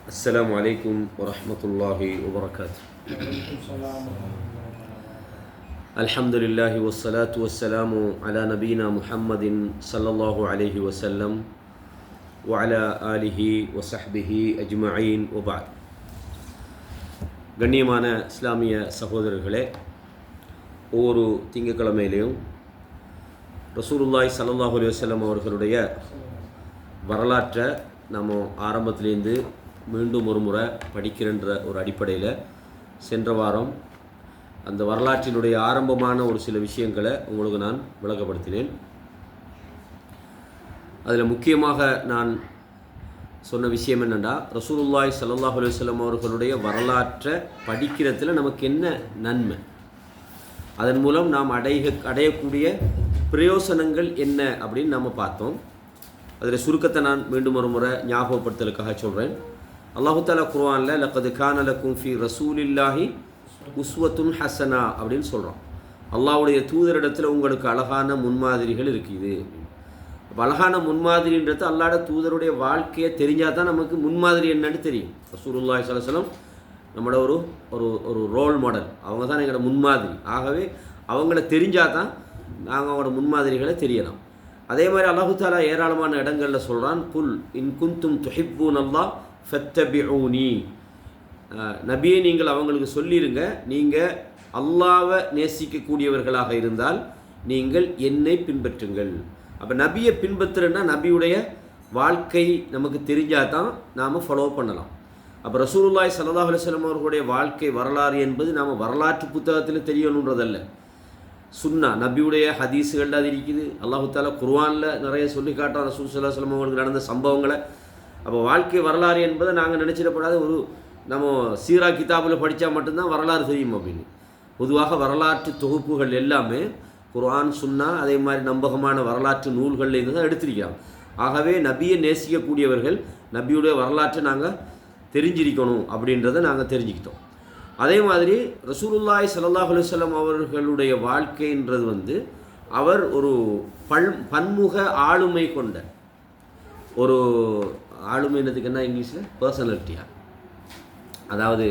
السلام عليكم ورحمة الله وبركاته. الحمد لله والصلاة والسلام على نبينا محمد صلى الله عليه وسلم وعلى آله وصحبه أجمعين وبعد. கண்ணியமான இஸ்லாமிய சகோதரர்களே, ஒவ்வொரு திங்கட்கிழமையிலையும் ரசூலுல்லாஹி ஸல்லல்லாஹு அலைஹி வஸல்லம் அவர்களுடைய வரலாற்றை நம்ம ஆரம்பத்திலேருந்து மீண்டும் ஒரு முறை படிக்கிறன்ற ஒரு அடிப்படையில் சென்ற வாரம் அந்த வரலாற்றினுடைய ஆரம்பமான ஒரு சில விஷயங்களை உங்களுக்கு நான் விளக்கப்படுத்தினேன். அதில் முக்கியமாக நான் சொன்ன விஷயம் என்னென்னா, ரசூலுல்லாஹி ஸல்லல்லாஹு அலைஹி வஸல்லம் அவர்களுடைய வரலாற்றை படிக்கிறதுல நமக்கு என்ன நன்மை, அதன் மூலம் நாம் அடையக்கூடிய பிரயோசனங்கள் என்ன அப்படின்னு நம்ம பார்த்தோம். அதில் சுருக்கத்தை நான் மீண்டும் ஒரு முறை ஞாபகப்படுத்தலுக்காக சொல்கிறேன். அல்லாஹு தஆலா குர்ஆனில் லக்கது கான லக்கும் ஃபீ ரசூலில்லாஹி உஸ்வத்துன் ஹஸனா அப்படின்னு சொல்கிறோம். அல்லாஹ்வுடைய தூதரிடத்தில் உங்களுக்கு அழகான முன்மாதிரிகள் இருக்குது. அப்போ அழகான முன்மாதிரின்றது அல்லாஹ்வுடைய தூதருடைய வாழ்க்கையை தெரிஞ்சால் தான் நமக்கு முன்மாதிரி என்னன்னு தெரியும். ரசூலுல்லாஹி ஸல்லல்லாஹு அலைஹி வஸல்லம் நம்மளோட ஒரு ஒரு ஒரு ரோல் மாடல், அவங்க தான் எங்களோட முன்மாதிரி. ஆகவே அவங்கள தெரிஞ்சால் தான் நாங்கள் அவங்களோட முன்மாதிரிகளை தெரியலாம். அதே மாதிரி அல்லாஹு தஆலா ஏராளமான இடங்களில் சொல்கிறான், குல் இன் குன்தும் துஹிப்பூனல்லாஹ் ஃபத்தபிஊனி. நபியை நீங்கள் அவங்களுக்கு சொல்லிடுங்க, நீங்கள் அல்லாஹ்வை நேசிக்கக்கூடியவர்களாக இருந்தால் நீங்கள் என்னை பின்பற்றுங்கள். அப்போ நபியை பின்பற்றுன்னா நபியுடைய வாழ்க்கை நமக்கு தெரிஞ்சால் தான் நாம் ஃபாலோ பண்ணலாம். அப்போ ரசூலுல்லாஹி ஸல்லல்லாஹு அலைஹி வஸல்லம் அவர்களுடைய வாழ்க்கை வரலாறு என்பது நாம் வரலாற்று புத்தகத்தில் தெரியணுன்றதல்ல, சுன்னா நபியுடைய ஹதீஸுகளில் அது இருக்குது. அல்லாஹு தஆலா குர்ஆனில் நிறைய சொல்லி காட்டுறான் ரசூல் ஸல்லல்லாஹு அலைஹி வஸல்லம் அவங்களுக்கு நடந்த சம்பவங்களை. அப்போ வாழ்க்கை வரலாறு என்பதை நாங்கள் நினச்சிடப்படாத ஒரு நம்ம சீரா கிதாபில் படித்தா மட்டும்தான் வரலாறு தெரியும் அப்படின்னு. பொதுவாக வரலாற்று தொகுப்புகள் எல்லாமே குர்ஆன், சுன்னா, அதே மாதிரி நம்பகமான வரலாற்று நூல்களில் இருந்து தான் எடுத்திருக்கிறாங்க. ஆகவே நபியை நேசிக்கக்கூடியவர்கள் நபியுடைய வரலாற்றை நாங்கள் தெரிஞ்சிருக்கணும் அப்படின்றத நாங்கள் தெரிஞ்சுக்கிட்டோம். அதே மாதிரி ரசூலுல்லாஹி ஸல்லல்லாஹு அலைஹி வஸல்லம் அவர்களுடைய வாழ்க்கைன்றது அவர் ஒரு பன்முக ஆளுமை கொண்ட ஒரு ஆளுமைன்றதுக்கு என்ன இங்கிலீஷில் பர்சனாலிட்டியா, அதாவது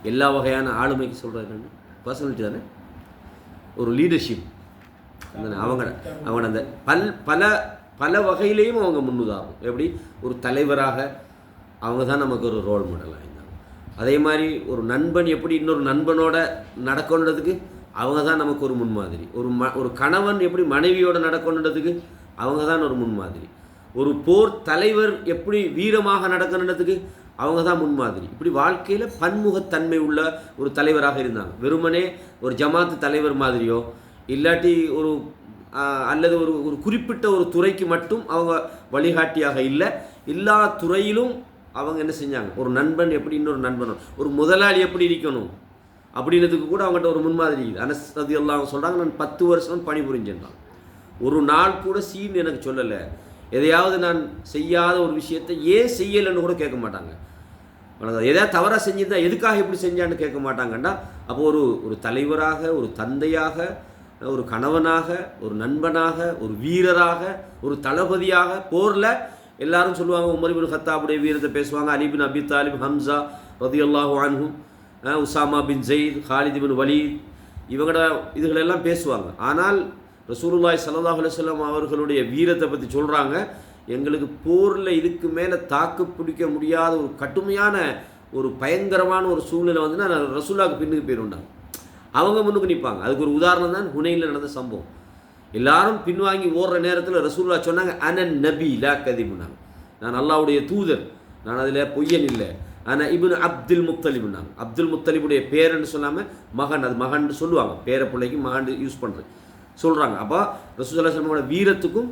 எல்லா வகையான ஆளுமைக்கு சொல்கிறது என்ன பர்சனாலிட்டி தானே, ஒரு லீடர்ஷிப். அவங்க அந்த பல பல வகையிலையும் அவங்க முன்னுதாகும். எப்படி ஒரு தலைவராக அவங்க தான் நமக்கு ஒரு ரோல் மாடலாக இருந்தாங்க. அதே மாதிரி ஒரு நண்பன் எப்படி இன்னொரு நண்பனோட நடக்கணுன்றதுக்கு அவங்க தான் நமக்கு ஒரு முன்மாதிரி. ஒரு கணவன் எப்படி மனைவியோட நடக்கணுன்றதுக்கு அவங்க தான் ஒரு முன்மாதிரி. ஒரு போர் தலைவர் எப்படி வீரமாக நடக்கணுன்றதுக்கு அவங்க தான் முன்மாதிரி. இப்படி வாழ்க்கையில் பன்முகத்தன்மை உள்ள ஒரு தலைவராக இருந்தாங்க. வெறுமனே ஒரு ஜமாத்து தலைவர் மாதிரியோ இல்லாட்டி அல்லது ஒரு குறிப்பிட்ட ஒரு துறைக்கு மட்டும் அவங்க வழிகாட்டியாக இல்லை, எல்லா துறையிலும் அவங்க என்ன செஞ்சாங்க, ஒரு நண்பன் எப்படி இன்னொரு நண்பனும், ஒரு முதலாளி எப்படி இருக்கணும் அப்படின்றதுக்கு கூட அவங்ககிட்ட ஒரு முன்மாதிரி. அனஸ் ரலியல்லாஹு சொல்கிறாங்க, நான் 10 வருஷம் பணிபுரிஞ்சேன்றான், ஒரு நாள் கூட சீன் எனக்கு சொல்லலை. எதையாவது நான் செய்யாத ஒரு விஷயத்தை ஏன் செய்யலைன்னு கூட கேட்க மாட்டாங்க. எதாவது தவறாக செஞ்சுருந்தா எதுக்காக இப்படி செஞ்சான்னு கேட்க மாட்டாங்கண்டா. அப்போ ஒரு தலைவராக, ஒரு தந்தையாக, ஒரு கணவனாக, ஒரு நண்பனாக, ஒரு வீரராக, ஒரு தளபதியாக, போரில் எல்லாரும் சொல்லுவாங்க உமர் இப்னு கத்தாபுடைய வீரத்தை பேசுவாங்க, அலி பின் அபி தாலிப், ஹம்சா ரலியல்லாஹு அன்ஹும், உசாமா பின் ஸைத், காலித் பின் வலீத், இவங்களோட இதுகளெல்லாம் பேசுவாங்க. ஆனால் ரசூலுல்லாஹி ஸல்லல்லாஹு அலைஹி வஸல்லம் அவர்களுடைய வீரத்தை பற்றி சொல்கிறாங்க, எங்களுக்கு போரில் இதுக்கு மேலே தாக்கு பிடிக்க முடியாத ஒரு கடுமையான ஒரு பயங்கரமான ஒரு சூழ்நிலை நான் ரசூலுல்லாஹ்க்கு பின்னுக்கு போயிருந்தாங்க, அவங்க முன்னுக்கு நிற்பாங்க. அதுக்கு ஒரு உதாரணம் தான் ஹுனைனில் நடந்த சம்பவம். எல்லாரும் பின்வாங்கி ஓடுற நேரத்தில் ரசூலுல்லாஹ் சொன்னாங்க, அனன் நபி லா கதிபுனாங்க, நான் அல்லாஹ்வுடைய தூதர், நான் அதில் பொய்யன் இல்லை. ஆனால் இப்னு அப்துல் முத்தலிப்னாங்க, அப்துல் முத்தலிபுடைய பேருன்னு சொல்லாமல் மகன், அது மகன் சொல்லுவாங்க, பேர பிள்ளைக்கு மகன் யூஸ் பண்ணுறது சொல்கிறாங்க. அப்போ ரசூலுல்லாஹி ஸல்லல்லாஹு அலைஹி வஸல்லம் வீரத்துக்கும்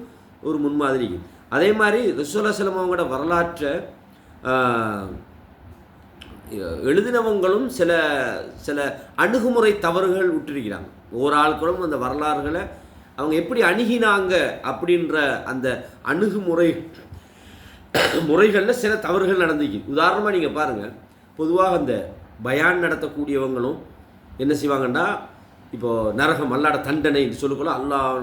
ஒரு முன்மாதிரி. அதே மாதிரி ரசூலுல்லாஹி ஸல்லல்லாஹு அலைஹி வஸல்லம் அவங்களோட வரலாற்றை எழுதினவங்களும் சில சில அணுகுமுறை தவறுகள் விட்டுருக்கிறாங்க. ஒவ்வொரு ஆட்களும் அந்த வரலாறுகளை அவங்க எப்படி அணுகினாங்க அப்படின்ற அந்த முறைகளில் சில தவறுகள் நடந்துக்கு. உதாரணமாக நீங்கள் பாருங்கள், பொதுவாக அந்த பயான் நடத்தக்கூடியவங்களும் என்ன செய்வாங்கன்னா, இப்போது நரகம் அல்லாட தண்டனை சொல்லுக்கலாம், அல்லாஹ்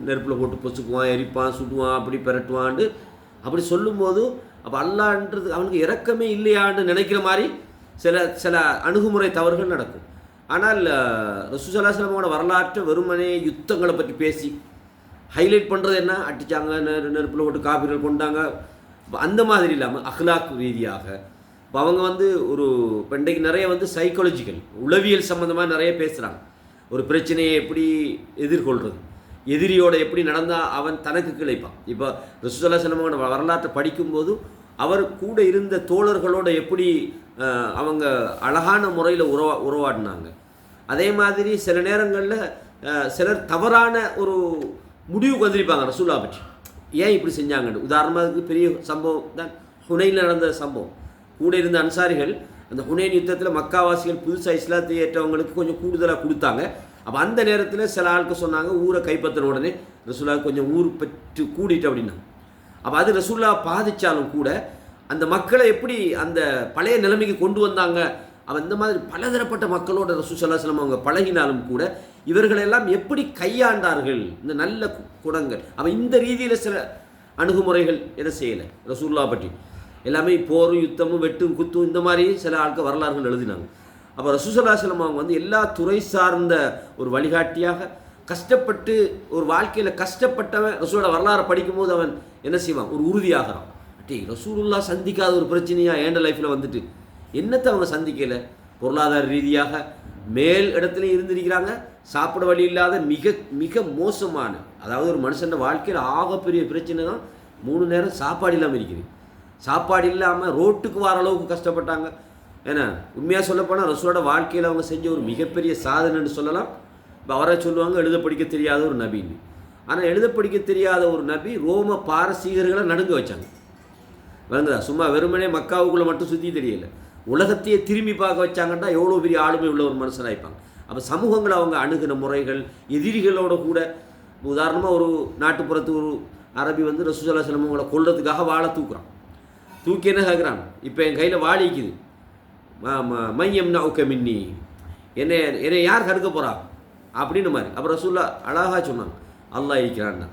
நெருப்பில் போட்டு பொசுக்குவான், எரிப்பான், சுடுவான், அப்படி பெரட்டுவான்ட்டு அப்படி சொல்லும்போது அப்போ அல்லாஹ்ன்றது அவனுக்கு இரக்கமே இல்லையான்னு நினைக்கிற மாதிரி சில சில அணுகுமுறை தவறுகள் நடக்கும். ஆனால் ரசூல் ஸல்லல்லாஹு அலைஹி வஸல்லமோட வரலாற்றை வெறுமனே யுத்தங்களை பற்றி பேசி ஹைலைட் பண்ணுறது என்ன, அடித்தாங்க, நெருப்பில் போட்டு காபிர்கள் கொண்டாங்க, அந்த மாதிரி இல்லாமல் அஹ்லாக் ரீதியாக இப்போ அவங்க ஒரு இன்றைக்கு நிறைய சைக்காலஜிக்கல் உளவியல் சம்மந்தமாக நிறைய பேசுகிறாங்க. ஒரு பிரச்சனையை எப்படி எதிர்கொள்கிறது, எதிரியோட எப்படி நடந்தால் அவன் தனக்கு கிளைப்பான். இப்போ ரசூல் ஸல்லல்லாஹு அலைஹி வஸல்லமோட வரலாற்றை படிக்கும்போது அவர் கூட இருந்த தோழர்களோட எப்படி அவங்க அழகான முறையில் உறவாடினாங்க. அதே மாதிரி சில நேரங்களில் சிலர் தவறான ஒரு முடிவுக்கு வந்திருப்பாங்க ரசூலா பற்றி, ஏன் இப்படி செஞ்சாங்கன்னு. உதாரணமாக பெரிய சம்பவம் தான் ஹுனைனில் நடந்த சம்பவம். கூட இருந்த அன்சாரிகள் அந்த ஹுனைன் யுத்தத்தில் மக்காவாசிகள் புதுசாக இஸ்லாத்தை ஏற்றவங்களுக்கு கொஞ்சம் கூடுதலாக கொடுத்தாங்க. அப்போ அந்த நேரத்தில் சில ஆட்கள் சொன்னாங்க, ஊரை கைப்பற்றின உடனே ரசூலா கொஞ்சம் ஊர் பற்றி கூடிட்டு அப்படின்னா. அப்போ அது ரசூலா பாதித்தாலும் கூட அந்த மக்களை எப்படி அந்த பழைய நிலைமைக்கு கொண்டு வந்தாங்க. அவன் இந்த மாதிரி பலதரப்பட்ட மக்களோட ரசூல் ஸல்லல்லாஹு அலைஹி வஸல்லம் அவங்க பழகினாலும் கூட இவர்களெல்லாம் எப்படி கையாண்டார்கள், இந்த நல்ல குணங்கள். அவன் இந்த ரீதியில் சில அணுகுமுறைகள் எதை செய்யலை ரசூல்லா பற்றி. எல்லாமே போரும் யுத்தமும் வெட்டும் குத்தும் இந்த மாதிரி சில ஆட்கள் வரலாறுகள் எழுதினாங்க. அப்போ ரசூல் ஸல்லல்லாஹு அலைஹி வஸல்லம் அவங்க எல்லா துறை சார்ந்த ஒரு வழிகாட்டியாக கஷ்டப்பட்டு ஒரு வாழ்க்கையில் கஷ்டப்பட்டவன் ரசூலோட வரலாறை படிக்கும்போது அவன் என்ன செய்வான், ஒரு உறுதியாகிறான். ரசூலுல்லா சந்திக்காத ஒரு பிரச்சனையாக ஏண்ட லைஃப்பில் வந்துட்டு என்னத்தை அவங்க சந்திக்கலை. பொருளாதார ரீதியாக மேல் இடத்துல இருந்திருக்கிறாங்க, சாப்பிட வழி இல்லாத மிக மிக மோசமான, அதாவது ஒரு மனுஷன் வாழ்க்கையில் ஆகப்பெரிய பிரச்சனை தான் 3 நேரம் சாப்பாடு இல்லாமல் இருக்குது. சாப்பாடு இல்லாமல் ரோட்டுக்கு வர அளவுக்கு கஷ்டப்பட்டாங்க. ஏன்னா உண்மையாக சொல்லப்போனால் ரசூலோட வாழ்க்கையில் அவங்க செஞ்ச ஒரு மிகப்பெரிய சாதனைன்னு சொல்லலாம். இப்போ அவரை சொல்லுவாங்க எழுத படிக்க தெரியாத ஒரு நபின்னு. ஆனால் எழுத படிக்க தெரியாத ஒரு நபி ரோம பாரசீகர்களை நடுங்க வச்சாங்க. விளங்குதா? சும்மா வெறுமனே மக்காவுக்குள்ளே மட்டும் சுற்றி தெரியலை, உலகத்தையே திரும்பி பார்க்க வச்சாங்கன்னா எவ்வளோ பெரிய ஆளுமை உள்ள ஒரு மனுஷனாகிப்பாங்க. அப்போ சமூகங்களை அவங்க அணுகின முறைகள் எதிரிகளோட கூட, உதாரணமாக ஒரு நாட்டுப்புறத்து ஒரு அரபி ரசூல் ஸல்லல்லாஹு அலைஹி வஸல்லம் அவங்களை கொல்றதுக்காக வாழை தூக்குறான். தூக்கி என்ன கேட்குறான், இப்போ என் கையில் வாழிக்குது, மையம் நவுக்க மின்னி, என்னை யார் கருக்க போகிறா அப்படின்னு மாதிரி. அப்புறம் ரசூல்லா அழகாக சொன்னாங்க, அல்லாஹ் இருக்கிறான்னா.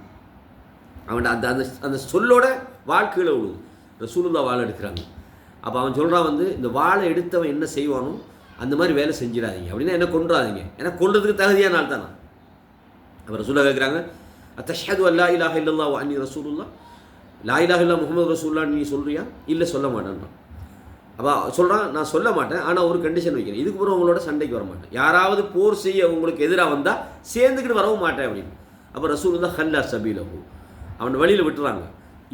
அவன் அந்த அந்த அந்த சொல்லோட வாழ்க்கையில் விழுது. ரசூலுல்லா வாழை எடுக்கிறாங்க. அப்போ அவன் சொல்கிறான் இந்த வாழை எடுத்தவன் என்ன செய்வானோ அந்த மாதிரி வேலை செஞ்சிடாதீங்க, அப்படின்னா என்ன கொன்றாதீங்க, ஏன்னா கொன்றதுக்கு தகுதியான நாள் தானே. அப்போ ரசூல்லா கேட்குறாங்க, அத்தஷ்ஹது அல்லா இலாஹ இல்லல்லாஹு வ அன்னி ரசூலுல்லாஹ், லா இலாஹ இல்லல்லாஹ் முஹம்மது ரசூலுல்லாஹ் நீ சொல்கிறியா? இல்லை சொல்ல மாட்டேன்றான். அப்போ சொல்கிறான், நான் சொல்ல மாட்டேன், ஆனால் ஒரு கண்டிஷன் வைக்கிறேன், இதுக்கு பிறகு உங்களோட சண்டைக்கு வர மாட்டேன், யாராவது போர் செய்ய உங்களுக்கு எதிராக வந்தால் சேர்ந்துக்கிட்டு வரவும் மாட்டேன் அப்படின்னு. அப்போ ரசூலுல்லாஹ் ஹல்லா சபீலஹு, அவன் வழியில் விட்டுறாங்க.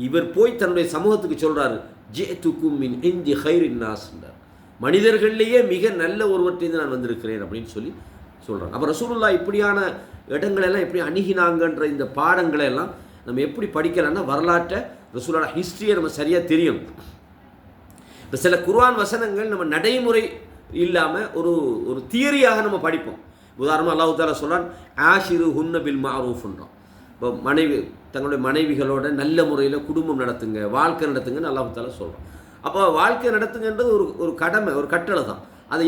இவர் போய் தன்னுடைய சமூகத்துக்கு சொல்கிறாரு, ஜிஅதுகும் மின் இன்தி கைரின் நாஸ்ன்றார், மனிதர்களிலேயே மிக நல்ல ஒருவற்றிலிருந்து நான் வந்திருக்கிறேன் அப்படின்னு சொல்லி சொல்கிறாங்க. அப்போ ரசூலுல்லாஹ் இப்படியான இடங்களெல்லாம் எப்படி அணுகினாங்கன்ற இந்த பாடங்களை எல்லாம் நம்ம எப்படி படிக்கலாம்னா வரலாற்றை ரசூலோட ஹிஸ்ட்ரியை நம்ம சரியாக தெரியும். இப்போ சில குர்ஆன் வசனங்கள் நம்ம நடைமுறை இல்லாமல் ஒரு ஒரு தியரியாக நம்ம படிப்போம். உதாரணமாக அல்லாஹ் தஆலா சொல்கிறான், ஆஷிரு ஹுன்ன பில் மஅரூஃப்ன்றான். இப்போ தங்களுடைய மனைவிகளோட நல்ல முறையில் குடும்பம் நடத்துங்க, வாழ்க்கை நடத்துங்கன்னு அல்லாஹ் தஆலா சொல்கிறோம். அப்போ வாழ்க்கை நடத்துங்கன்றது ஒரு கடமை, ஒரு கட்டளை தான். அது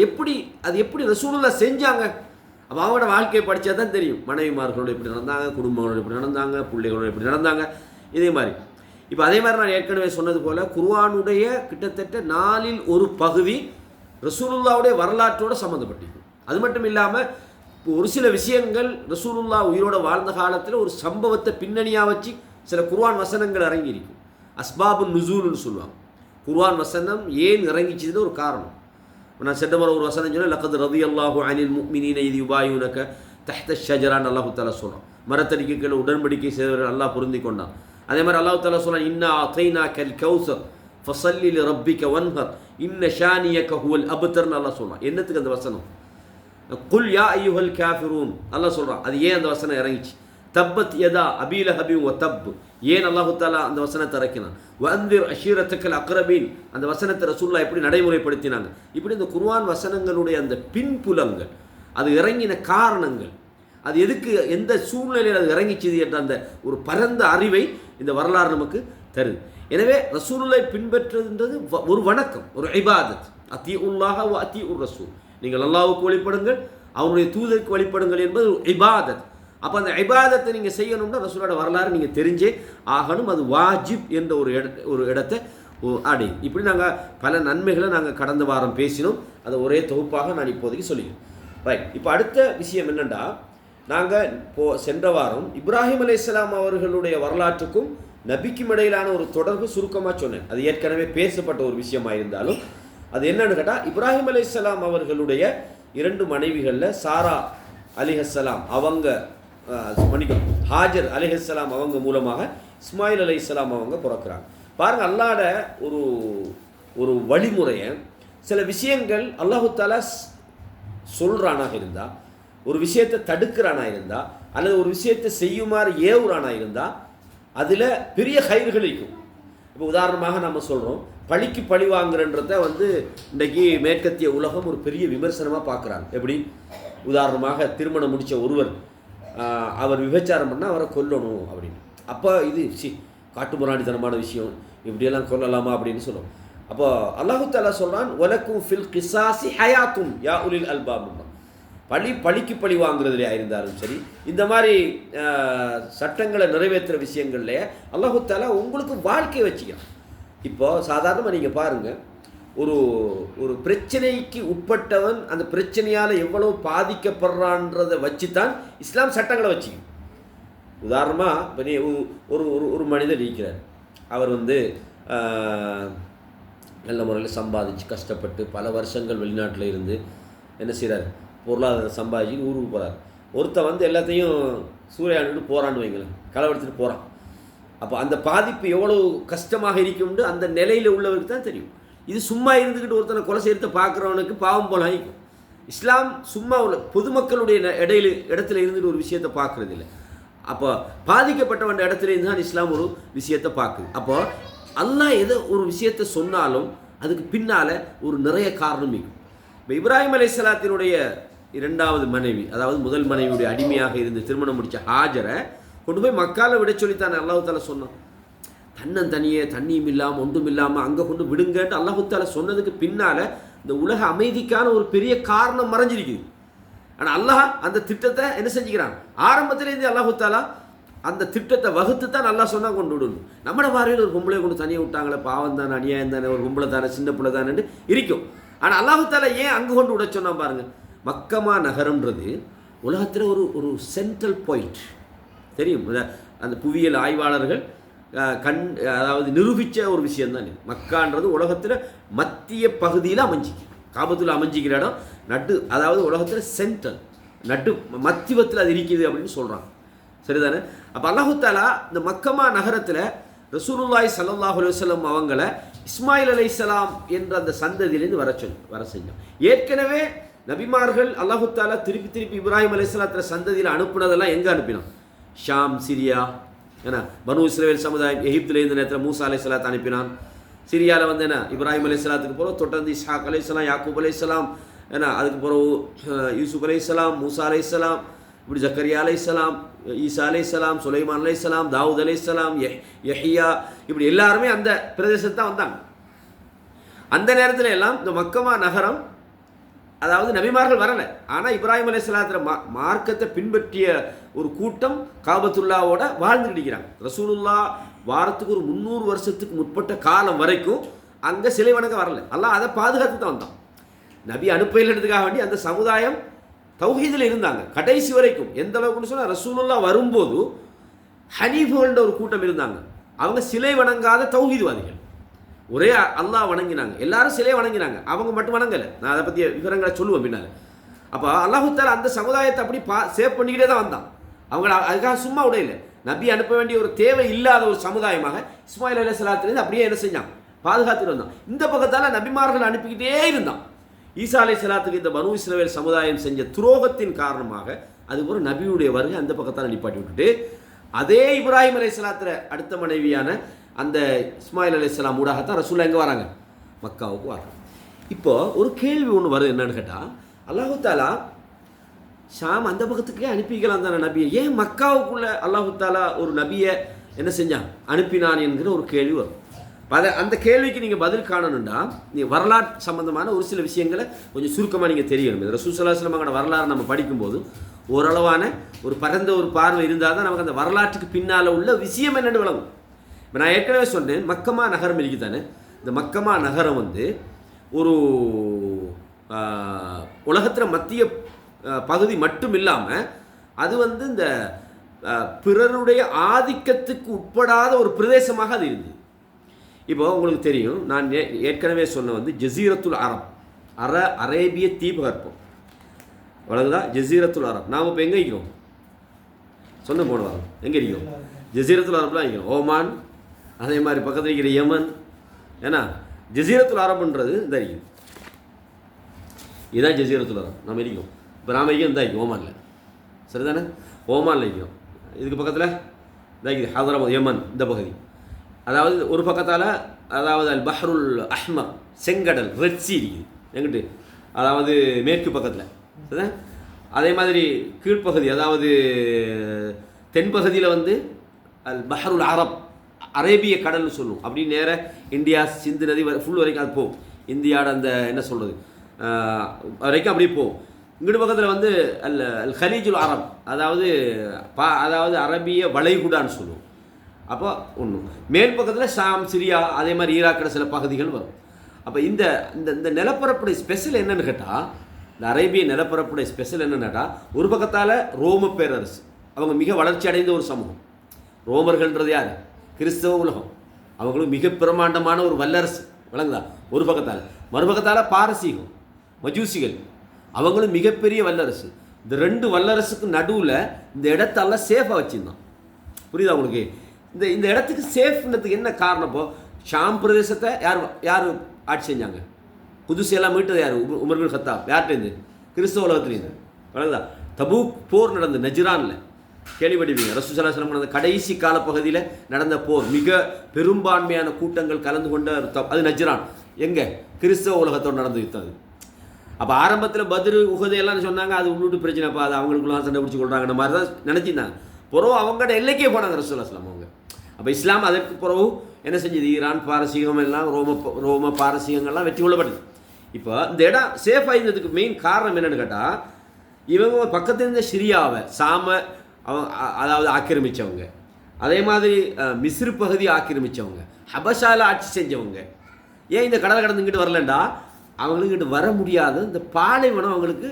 எப்படி ரசூலுல்லாஹ் செஞ்சாங்க. அப்போ அவங்களோட வாழ்க்கையை படித்தா தான் தெரியும், மனைவிமார்களோடு எப்படி நடந்தாங்க, குடும்பங்களோடு எப்படி நடந்தாங்க, பிள்ளைகளோடு எப்படி நடந்தாங்க. இதே மாதிரி இப்போ அதே மாதிரி நான் ஏற்கனவே சொன்னது போல் குர்ஆனுடைய கிட்டத்தட்ட 4இல் 1 பகுதி ரசூலுல்லாவுடைய வரலாற்றோடு சம்மந்தப்பட்டிருக்கும். அது மட்டும் இல்லாமல் ஒரு சில விஷயங்கள் ரசூலுல்லா உயிரோட வாழ்ந்த காலத்தில் ஒரு சம்பவத்தை பின்னணியாக வச்சு சில குர்ஆன் வசனங்கள் இறங்கியிருக்கும். அஸ்பாபு நுசூல்னு சொல்லுவாங்க. குர்ஆன் வசனம் ஏன் இறங்கிச்சதுன்னு ஒரு காரணம். நான் சென்ற முறை ஒரு வசனம் சொன்னேன், லக்கத் ரதியல்லாஹு அனில் முஃமினீன இத் யுபாயுனக தஹ்த ஷஜரான் அல்லாஹ் தஆலா சொல்கிறான். மரத்தடிக்கு கீழே உடன்படிக்கை செய்தவர்கள் அல்லாஹ் பொருந்தி கொண்டான். அதே மாதிரி அல்லாஹ் தஆலா சொல்கிறான், இன்னா அதைனாக்கல் கௌசர் ஃபஸல்லி லிரப்பிக வன்ஹர் இன்ன ஷானியக ஹுவல் அப்தர்னு அல்லாஹ் சொல்கிறான். என்னத்துக்கு அந்த வசனம்? குல் யா ஐயுஹல் காஃபிரூன் அல்லாஹ் சொல்கிறான். அது ஏன் அந்த வசனம் இறங்கிச்சு? தப்பத் யதா அபீல ஹபீம் வ தப், ஏன் அல்லாஹு தஆலா அந்த வசனத்தை இறக்கினான்? வஅந்திர் அஷீரத்தக்கல் அக்ரபீன், அந்த வசனத்தை ரசூலுல்லாஹ் எப்படி நடைமுறைப்படுத்தினாங்க. இப்படி இந்த குர்ஆன் வசனங்களுடைய அந்த பின்புலங்கள், அது இறங்கின காரணங்கள், அது எதுக்கு எந்த சூழ்நிலையில் அது இறங்கிச்சது என்ற அந்த ஒரு பரந்த அறிவை இந்த வரலாறு நமக்கு தருது. எனவே ரசூலுல்லாஹ் பின்பற்றுன்றது ஒரு வணக்கம், ஒரு இபாதத். அத்தீஉல்லாஹ வ அத்தீஉர் ரசூல், நீங்கள் அல்லாஹ்வுக்கு வழிபடுங்கள், அவருடைய தூதருக்கு வழிபடுங்கள் என்பது ஒரு இபாதத். அப்போ அந்த இபாதத்தை நீங்கள் செய்யணும்னா ரசூலோட வரலாறு நீங்கள் தெரிஞ்சே ஆகணும். அது வாஜிப் என்ற ஒரு இடத்தை அடையும். இப்படி நாங்கள் பல நன்மைகளை நாங்கள் கடந்த வாரம் பேசினோம். அதை ஒரே தொகுப்பாக நான் இப்போதைக்கு சொல்லிக்கிறேன். ரைட். இப்போ அடுத்த விஷயம் என்னென்னா, நாங்கள் சென்ற வாரம் இப்ராஹிம் அலைஹிஸ்ஸலாம் அவர்களுடைய வரலாற்றுக்கும் நபிக்கும் இடையிலான ஒரு தொடர்பு சுருக்கமாக சொன்னேன். அது ஏற்கனவே பேசப்பட்ட ஒரு விஷயமாக இருந்தாலும் அது என்னன்னு கேட்டால், இப்ராஹிம் அலைஹிஸ்ஸலாம் அவர்களுடைய 2 மனைவிகளில் சாரா அலைஹிஸ்ஸலாம் அவங்க ஹாஜர் அலைஹிஸ்ஸலாம் அவங்க மூலமாக இஸ்மாயில் அலைஹிஸ்ஸலாம் அவங்க பிறக்கிறாங்க. பாருங்கள், அல்லாஹ்ட ஒரு வழிமுறையை, சில விஷயங்கள் அல்லாஹு தஆலா சொல்கிறானாக இருந்தால், ஒரு விஷயத்தை தடுக்கிறானா இருந்தால், அல்லது ஒரு விஷயத்தை செய்யுமாறு ஏவுறானா இருந்தால் அதில் பெரிய கயிறுகள் இருக்கும். இப்போ உதாரணமாக நம்ம சொல்கிறோம், பழிக்கு பழி வாங்குறன்றத இன்றைக்கி மேற்கத்திய உலகம் ஒரு பெரிய விமர்சனமாக பார்க்குறாங்க. எப்படி? உதாரணமாக திருமணம் முடித்த ஒருவர் அவர் விபச்சாரம் பண்ணால் அவரை கொல்லணும் அப்படின்னு. அப்போ இது காட்டுமுராணித்தனமான விஷயம், இப்படியெல்லாம் கொல்லலாமா அப்படின்னு சொல்லுவோம். அப்போ அல்லாஹு தஆலா சொல்கிறான், வலக்கும் ஃபில் கிசாசி ஹயாத்தும் யா உலில் அல்பாப். பழிக்கு பழி வாங்குறதுலையா இருந்தாலும் சரி, இந்த மாதிரி சட்டங்களை நிறைவேற்றுற விஷயங்கள்லையே அல்லாஹு தஆலா உங்களுக்கு வாழ்க்கையை வச்சுக்கலாம். இப்போது சாதாரணமாக நீங்கள் பாருங்கள், ஒரு பிரச்சனைக்கு உட்பட்டவன் அந்த பிரச்சனையால் எவ்வளோ பாதிக்கப்படுறான்றதை வச்சு தான் இஸ்லாம் சட்டங்களை வச்சுக்கும். உதாரணமாக இப்போ நீ ஒரு மனிதர் இருக்கிறார், அவர் நல்ல முறையில் சம்பாதிச்சு கஷ்டப்பட்டு பல வருஷங்கள் வெளிநாட்டில் இருந்து என்ன செய்கிறார், பொருளாதாரம் சம்பாதிச்சு ஊருக்கு போகிறார். ஒருத்தன் எல்லாத்தையும் சூறையாண்டுட்டு போகிறான்னு வைங்களேன், களவெடுத்துட்டு போகிறான். அப்போ அந்த பாதிப்பு எவ்வளோ கஷ்டமாக இருக்கும்னு அந்த நிலையில் உள்ளவருக்கு தான் தெரியும். இது சும்மா இருந்துக்கிட்டு ஒருத்தனை கொலை செய்யறத பார்க்குறவனுக்கு பாவம் போல ஆகிக்கும். இஸ்லாம் சும்மா உள்ள பொதுமக்களுடைய இடத்துல இருந்துட்டு ஒரு விஷயத்தை பார்க்குறது இல்லை. அப்போ பாதிக்கப்பட்டவன் இடத்துல இருந்து தான் இஸ்லாம் ஒரு விஷயத்தை பார்க்குது. அப்போ அல்லாஹ் எதை ஒரு விஷயத்தை சொன்னாலும் அதுக்கு பின்னால் ஒரு நிறைய காரணம் இருக்கும். இப்போ இப்ராஹிம் அலைஹிஸ்ஸலாத்தினுடைய 2வது மனைவி, அதாவது முதல் மனைவியுடைய அடிமையாக இருந்து திருமணம் முடித்த ஹாஜரை கொண்டு போய் மக்கால விட சொல்லித்தானே அல்லாஹு தஆலா சொன்னான். தனியே தண்ணியும் இல்லாமல் ஒன்றும் இல்லாமல் அங்கே கொண்டு விடுங்கன்ட்டு அல்லாஹு தஆலா சொன்னதுக்கு பின்னால் இந்த உலக அமைதிக்கான ஒரு பெரிய காரணம் மறைஞ்சிருக்குது. ஆனால் அல்லாஹ் அந்த திட்டத்தை என்ன செஞ்சுக்கிறான், ஆரம்பத்திலேருந்து அல்லாஹு தஆலா அந்த திட்டத்தை வகுத்து தான் நல்லா சொன்னால் கொண்டு விடணும். நம்மளோட வாரையில் ஒரு பொம்பளை கொண்டு தனியாக விட்டாங்களே, பாவம் தானே, அநியாயம் தானே, ஒரு பொம்பளை தானே, சின்ன பிள்ளை தானேன்னு இருக்கும். ஆனால் அல்லாஹு தஆலா ஏன் அங்கே கொண்டு விட சொன்னால் பாருங்கள், மக்கமா நகரம்ன்றது உலகத்தில் ஒரு சென்ட்ரல் பாயிண்ட் தெரியும். அந்த புவியியல் ஆய்வாளர்கள் அதாவது நிரூபித்த ஒரு விஷயம்தான் இது. மக்கான்றது உலகத்தில் மத்திய பகுதியில் அமைஞ்சிக்கு, காபத்தில் அமைஞ்சிக்கிற இடம் அதாவது உலகத்தில் சென்ட்ரல் மத்தியத்தில் அது இருக்குது அப்படின்னு சொல்கிறாங்க. சரிதானே? அப்போ அல்லாஹு தஆலா இந்த மக்கமா நகரத்தில் ரசூலுல்லாஹி ஸல்லல்லாஹு அலைஹி வஸல்லம் அவங்கள இஸ்மாயில் அலைஹிஸ்ஸலாம் என்ற அந்த சந்ததியிலேருந்து வர செஞ்சோம். ஏற்கனவே நபிமார்கள் அல்லாஹு தஆலா திருப்பி இப்ராஹிம் அலைஹிஸ்ஸலாத்தின் சந்ததியில் அனுப்புனதெல்லாம் எங்கே அனுப்பினான்? ஷாம், சிரியா, ஏன்னா பனு இஸ்ரவேல் சமுதாயம் எகிப்தில் இருந்த நேரத்தில் மூசா அலைஹிஸ்ஸலாத்தை அனுப்பினான். சிரியாவில் என்ன இப்ராஹிம் அலைஹிஸ்ஸலாத்துக்கு போகிறோம், தொடர்ந்து இஸ்ஹாக் அலைஹிஸ்ஸலாம், யாக்கூப் அலைஹிஸ்ஸலாம், ஏன்னா அதுக்கு பிறகு யூசுப் அலைஹிஸ்ஸலாம், மூசா அலைஹிஸ்ஸலாம், இப்படி ஜக்கரியா அலைஹிஸ்ஸலாம், ஈசா அலைஹிஸ்ஸலாம், சுலைமான் அலைஹிஸ்ஸலாம், தாவூத் அலைஹிஸ்ஸலாம், யஹ்யா, இப்படி எல்லாருமே அந்த பிரதேசத்தை தான் வந்தாங்க. அந்த நேரத்தில் எல்லாம் இந்த மக்கமா நகரம், அதாவது நபிமார்கள் வரலை, ஆனால் இப்ராஹிம் அலைஹிஸ்ஸலாத்தின் மார்க்கத்தை பின்பற்றிய ஒரு கூட்டம் காபத்துல்லாவோட வாழ்ந்துட்டு இருக்கிறாங்க. ரசூலுல்லாஹ் வாரத்துக்கு ஒரு 300 வருஷத்துக்கு முற்பட்ட காலம் வரைக்கும் அங்கே சிலை வணங்க வரல. அல்லாஹ் அதை பாதுகாத்து தான் வந்தான். நபி அனுப்பையிலதுக்காக வேண்டி அந்த சமுதாயம் தௌஹீதில் இருந்தாங்க கடைசி வரைக்கும். எந்த அளவுக்குன்னு சொன்னால், ரசூலுல்லாஹ் வரும்போது ஹனீஃபுகள்ன்ற ஒரு கூட்டம் இருந்தாங்க. அவங்க சிலை வணங்காத தௌஹீத்வாதிகள், ஒரே அல்லாஹ் வணங்கினாங்க, எல்லாரும் சிலையை வணங்கினாங்க, அவங்க மட்டும் வணங்கலை. நான் அதை பற்றிய விவரங்களை சொல்லுவேன் பின்னால். அப்போ அல்லாஹு தஆலா அந்த சமுதாயத்தை அப்படி சேவ் பண்ணிக்கிட்டே தான் வந்தான். அவங்கள அதுக்காக சும்மா உடையில, நபி அனுப்ப வேண்டிய ஒரு தேவை இல்லாத ஒரு சமுதாயமாக இஸ்மாயில் அலைஹிஸ்ஸலாத்திலிருந்து அப்படியே என்ன செஞ்சான், பாதுகாத்துட்டு வந்தான். இந்த பக்கத்தால் நபிமார்கள் அனுப்பிக்கிட்டே இருந்தான். ஈசா அலைஹிஸ்ஸலாத்துக்கு இந்த பனு இஸ்ரவேல் சமுதாயம் செஞ்ச துரோகத்தின் காரணமாக அது ஒரு நபியுடைய வருகை அந்த பக்கத்தால் நிப்பாட்டி விட்டுட்டு, அதே இப்ராஹிம் அலைஹிஸ்ஸலாத்துல அடுத்த மனைவியான அந்த இஸ்மாயில் அலைஹிஸ்ஸலாம் ஊடாகத்தான் ரசூலுல்லாஹ் எங்கே வராங்க, மக்காவுக்கு வராங்க. இப்போ ஒரு கேள்வி ஒன்று வருது, என்னன்னு கேட்டால், அல்லாஹு தஆலா ஷாம் அந்த பக்கத்துக்கே அனுப்பிக்கலாம் தானே நபியை, ஏன் மக்காவுக்குள்ளே அல்லாஹு தஆலா ஒரு நபியை என்ன செஞ்சான், அனுப்பினான் என்கிற ஒரு கேள்வி வரும். அந்த கேள்விக்கு நீங்கள் பதில் காணணும்னா நீங்கள் வரலாற்று சம்பந்தமான ஒரு சில விஷயங்களை கொஞ்சம் சுருக்கமாக நீங்கள் தெரியணும். ரசூல் ஸல்லல்லாஹு அலைஹி வஸல்லம் வரலாறு நம்ம படிக்கும்போது ஓரளவான ஒரு பரந்த ஒரு பார்வை இருந்தால் தான் நமக்கு அந்த வரலாற்றுக்கு பின்னால் உள்ள விஷயம் என்னென்னு விளங்கும். இப்போ நான் ஏற்கனவே சொன்னேன், மக்கமா நகரம் இருக்குது தானே, இந்த மக்கமா நகரம் வந்து ஒரு உலகத்தில் மத்திய பகுதி மட்டும் இல்லாமல் அது வந்து இந்த பிறருடைய ஆதிக்கத்துக்கு உட்படாத ஒரு பிரதேசமாக அது இருந்தது. இப்போ உங்களுக்கு தெரியும், நான் ஏற்கனவே சொன்ன வந்து ஜசீரத்துல் அரப், அரேபிய தீபகற்பம் வழங்குதா, ஜசீரத்துல் அரப். நாம் இப்போ எங்கே இருக்கிறோம்? சொன்ன போன வாரம் எங்கே இருக்கிறோம்? ஜசீரத்துல் அரப்லாம் இருக்கிறோம். ஓமான், அதே மாதிரி பக்கத்தில் இருக்கிற யமன். ஏன்னா ஜசீரத்துல் அரபுன்றது இந்த இருக்குது, இதுதான் ஜசீரத்துல் அரப். நம்ம இருக்கிறோம் இப்போ, நாம் இருக்கிறோம் இந்த இருக்கும் ஓமானில், சரிதானே? ஓமானில் இருக்கிறோம். இதுக்கு பக்கத்தில் இந்த இருக்குது ஹதரமத், யமன் இந்த பகுதி. அதாவது ஒரு பக்கத்தால் அதாவது அல் பஹ்ருல் அஹ்மர், செங்கடல், ரெட் சி இருக்குது எங்கிட்டு, அதாவது மேற்கு பக்கத்தில், சரிதான்? அதே மாதிரி கீழ்ப்பகுதி, அதாவது தென்பகுதியில் வந்து அல் பஹ்ருல் அரப், அரேபிய கடல்னு சொல்லுவோம். அப்படி நேராக இந்தியா சிந்து நதி ஃபுல் வரைக்கும் அது போகும். இந்தியாவோட அந்த என்ன சொல்கிறது வரைக்கும் அப்படியே போகும். இங்கிட்டு பக்கத்தில் வந்து அல் அல் ஹலீஜுல் அரப், அதாவது அதாவது அரபிய வளைகுடான்னு சொல்லுவோம். அப்போ ஒன்று மேல் பக்கத்தில் ஷாம், சிரியா, அதே மாதிரி ஈராக்கில் சில பகுதிகள் வரும். அப்போ இந்த இந்த நிலப்பரப்புடைய ஸ்பெஷல் என்னென்னு கேட்டால், இந்த அரேபிய நிலப்பரப்புடைய ஸ்பெஷல் என்னென்னு கேட்டால், ஒரு பக்கத்தால் ரோம பேரரசு, அவங்க மிக வளர்ச்சி அடைந்த ஒரு சமூகம். ரோமர்கள்ன்றது யார்? கிறிஸ்தவ உலகம். அவங்களும் மிக பிரமாண்டமான ஒரு வல்லரசு, விளங்குதா? ஒரு பக்கத்தால். மறுபக்கத்தால் பாரசீகம், மஜூசிகள், அவங்களும் மிகப்பெரிய வல்லரசு. இந்த ரெண்டு வல்லரசுக்கு நடுவில் இந்த இடத்தெல்லாம் சேஃபாக வச்சுருந்தான். புரியுதா உங்களுக்கு? இந்த இடத்துக்கு சேஃப்ன்றதுக்கு என்ன காரணம்? இப்போ ஷாம் பிரதேசத்தை யார் ஆட்சி செஞ்சாங்க? குதுசையெல்லாம் மீட்டது யார்? Umar bin Khattab. யார்கிட்டேருந்து? கிறிஸ்தவ உலகத்துலேருந்து, விளங்குதா? தபூக் போர் நடந்த நஜ்ரானில் கேள்விப்பட்டிருப்பீங்க. ரசூலுல்லாஹி ஸல்லல்லாஹு அலைஹி வஸல்லம் கடைசி காலப்பகுதியில் நடந்த போர், மிக பெரும்பான்மையான கூட்டங்கள் கலந்து கொண்ட அது நஜ்ரான். எங்கே? கிறிஸ்தவ உலகத்தோடு நடந்து யுத்தம். அப்போ ஆரம்பத்தில் பத்ரு, உஹது எல்லாம் சொன்னாங்க அது உள்ளூட்டு பிரச்சனைப்பா, அது அவங்களுக்குலாம் சண்டை பிடிச்சி கொள்றாங்கன்ற மாதிரி தான் நினச்சிருந்தாங்க. பிறகு அவங்களோட எல்லைக்கே போனாங்க ரசூலுல்லாஹி ஸல்லல்லாஹு அலைஹி வஸல்லம் அவங்க. அப்போ இஸ்லாம் அதற்கு பிறகு என்ன செஞ்சது? ஈரான், பாரசீகம் எல்லாம் ரோம பாரசீகங்கள்லாம் வெற்றி கொள்ளப்பட்டது. இப்போ இந்த இடம் சேஃப் ஆயிருந்ததுக்கு மெயின் காரணம் என்னென்னு கேட்டால், இவங்க பக்கத்தில் இருந்த சிரியாவை அதாவது ஆக்கிரமித்தவங்க, அதே மாதிரி மிஸ்ரு பகுதி ஆக்கிரமித்தவங்க, ஹபஷாவில் ஆட்சி செஞ்சவங்க. ஏன் இந்த கடலை கடந்து இங்கிட்டு வரலண்டா, அவங்களுக்கிட்ட வர முடியாத இந்த பாலைவனம் அவங்களுக்கு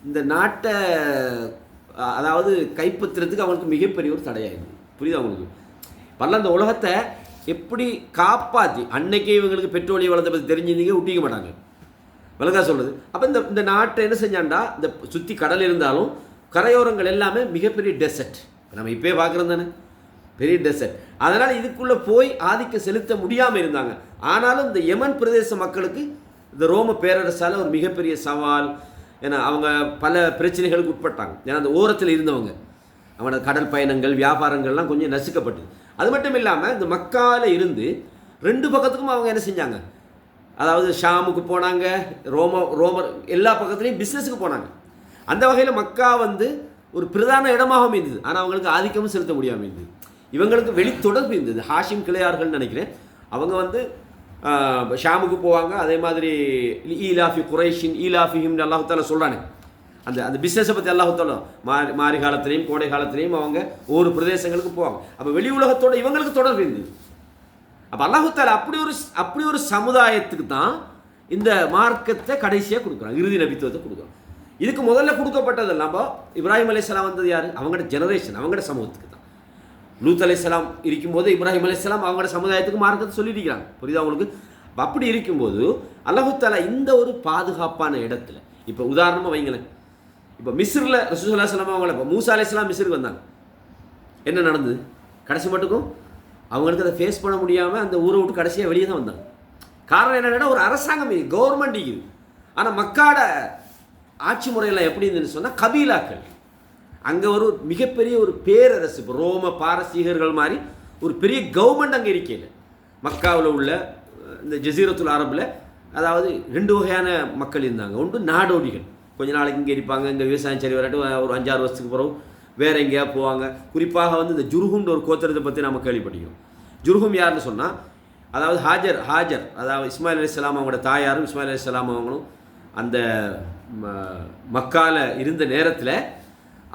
இந்த நாட்டை அதாவது கைப்பற்றுறதுக்கு அவங்களுக்கு மிகப்பெரிய ஒரு தடையாயிருது. புரியுது அவங்களுக்கு? பரல அந்த உலகத்தை எப்படி காப்பாற்றி, அன்னைக்கே இவங்களுக்கு பெட்ரோலிய வளத்தை பற்றி தெரிஞ்சிருந்தீங்க விட்டிக்க மாட்டாங்க, விளங்கா சொல்கிறது. அப்போ இந்த நாட்டை என்ன செஞ்சாண்டா, இந்த சுற்றி கடல் இருந்தாலும் கரையோரங்கள் எல்லாமே மிகப்பெரிய டெசர்ட். நம்ம இப்போயே பார்க்குறது தானே, பெரிய டெசர்ட். அதனால் இதுக்குள்ளே போய் ஆதிக்கம் செலுத்த முடியாமல் இருந்தாங்க. ஆனாலும் இந்த யமன் பிரதேச மக்களுக்கு இந்த ரோம பேரரசால் ஒரு மிகப்பெரிய சவால். ஏன்னா அவங்க பல பிரச்சனைகளுக்கு உட்பட்டாங்க. ஏன்னா அந்த ஓரத்தில் இருந்தவங்க, அவனோட கடல் பயணங்கள், வியாபாரங்கள்லாம் கொஞ்சம் நசுக்கப்பட்டது. அது மட்டும் இல்லாமல் இந்த மக்காவில் இருந்து ரெண்டு பக்கத்துக்கும் அவங்க என்ன செஞ்சாங்க, அதாவது ஷாமுக்கு போனாங்க, ரோமர் எல்லா பக்கத்துலேயும் பிஸ்னஸுக்கு போனாங்க. அந்த வகையில் மக்கா வந்து ஒரு பிரதான இடமாகவும் இருந்தது. ஆனால் அவங்களுக்கு ஆதிக்கமும் செலுத்த முடியாமல் இருந்தது. இவங்களுக்கு வெளித்தொடர்பு இருந்தது. ஹாஷிம் கிளையார்கள் நினைக்கிறேன், அவங்க வந்து ஷாமுக்கு போவாங்க. அதே மாதிரி ஈலாஃபி குரைஷின் ஈலாஃபிஹிம் அல்லாஹு தாலா சொல்கிறானே, அந்த பிஸ்னஸை பற்றி அல்லாஹு தாலா மாரி காலத்திலையும் கோடை காலத்திலையும் அவங்க ஒவ்வொரு பிரதேசங்களுக்கு போவாங்க. அப்போ வெளி உலகத்தோடு இவங்களுக்கு தொடர்பு இருந்தது. அப்போ அல்லாஹு தாலா அப்படி ஒரு சமுதாயத்துக்கு தான் இந்த மார்க்கத்தை கடைசியாக கொடுக்குறாங்க, இறுதி நபித்துவத்தை கொடுக்குறோம். இதுக்கு முதல்ல கொடுக்கப்பட்டதெல்லாம் இப்போ இப்ராஹிம் அலைஹிஸ்ஸலாம் வந்தது யார்? அவங்களோட ஜெனரேஷன், அவங்களோட சமூகத்துக்கு தான். லூத் அலைஹிஸ்ஸலாம் இருக்கும்போது இப்ராஹிம் அலைஹிஸ்ஸலாம் அவங்களோட சமுதாயத்துக்கு மார்க்கத்தை சொல்லியிருக்கிறாங்க. புரியுதா அவங்களுக்கு? அப்படி இருக்கும்போது அல்லாஹு தஆலா இந்த ஒரு பாதுகாப்பான இடத்துல, இப்போ உதாரணமாக வைங்களேன், இப்போ மிஸ்ரில் ரசூலுல்லாஹி ஸல்லல்லாஹு அலைஹி வஸல்லம் அவங்கள இப்போ மூசா அலைஹிஸ்ஸலாம் மிஸ்ருக்கு வந்தாங்க. என்ன நடந்தது? கடைசி மட்டுக்கும் அவங்களுக்கு அதை ஃபேஸ் பண்ண முடியாமல் அந்த ஊரை விட்டு கடைசியாக வெளியே தான் வந்தாங்க. காரணம் என்னென்னா, ஒரு அரசாங்கம் கவர்மெண்ட் இருக்குது. ஆனால் மக்காட ஆட்சி முறையெல்லாம் எப்படி இருந்துன்னு சொன்னால் கபீலாக்கள். அங்கே ஒரு மிகப்பெரிய ஒரு பேரரசு, இப்போ ரோம பாரசீகர்கள் மாதிரி ஒரு பெரிய கவர்மெண்ட் அங்கே இருக்கையில். மக்காவில் உள்ள இந்த ஜசீரத்துல் அரபில் அதாவது ரெண்டு வகையான மக்கள் இருந்தாங்க. ஒன்று நாடோடிகள், கொஞ்ச நாளைக்கு இங்கே இருப்பாங்க, இங்கே விவசாயம் சரி வராட்டு ஒரு 5-6 வருஷத்துக்கு பிறகு வேறு எங்கேயா போவாங்க. குறிப்பாக வந்து இந்த ஜுர்ஹும்ன்ற ஒரு கோத்திரத்தை பற்றி நம்ம கேள்விப்பட்டிருக்கோம். ஜுர்ஹும் யாருன்னு சொன்னால், அதாவது ஹாஜர் அதாவது இஸ்மாயில் அலைஹிஸ்ஸலாம் அவங்களோட தாயாரும் இஸ்மாயில் அலைஹிஸ்ஸலாம் அவங்களும் அந்த மக்கால இருந்த நேரத்தில்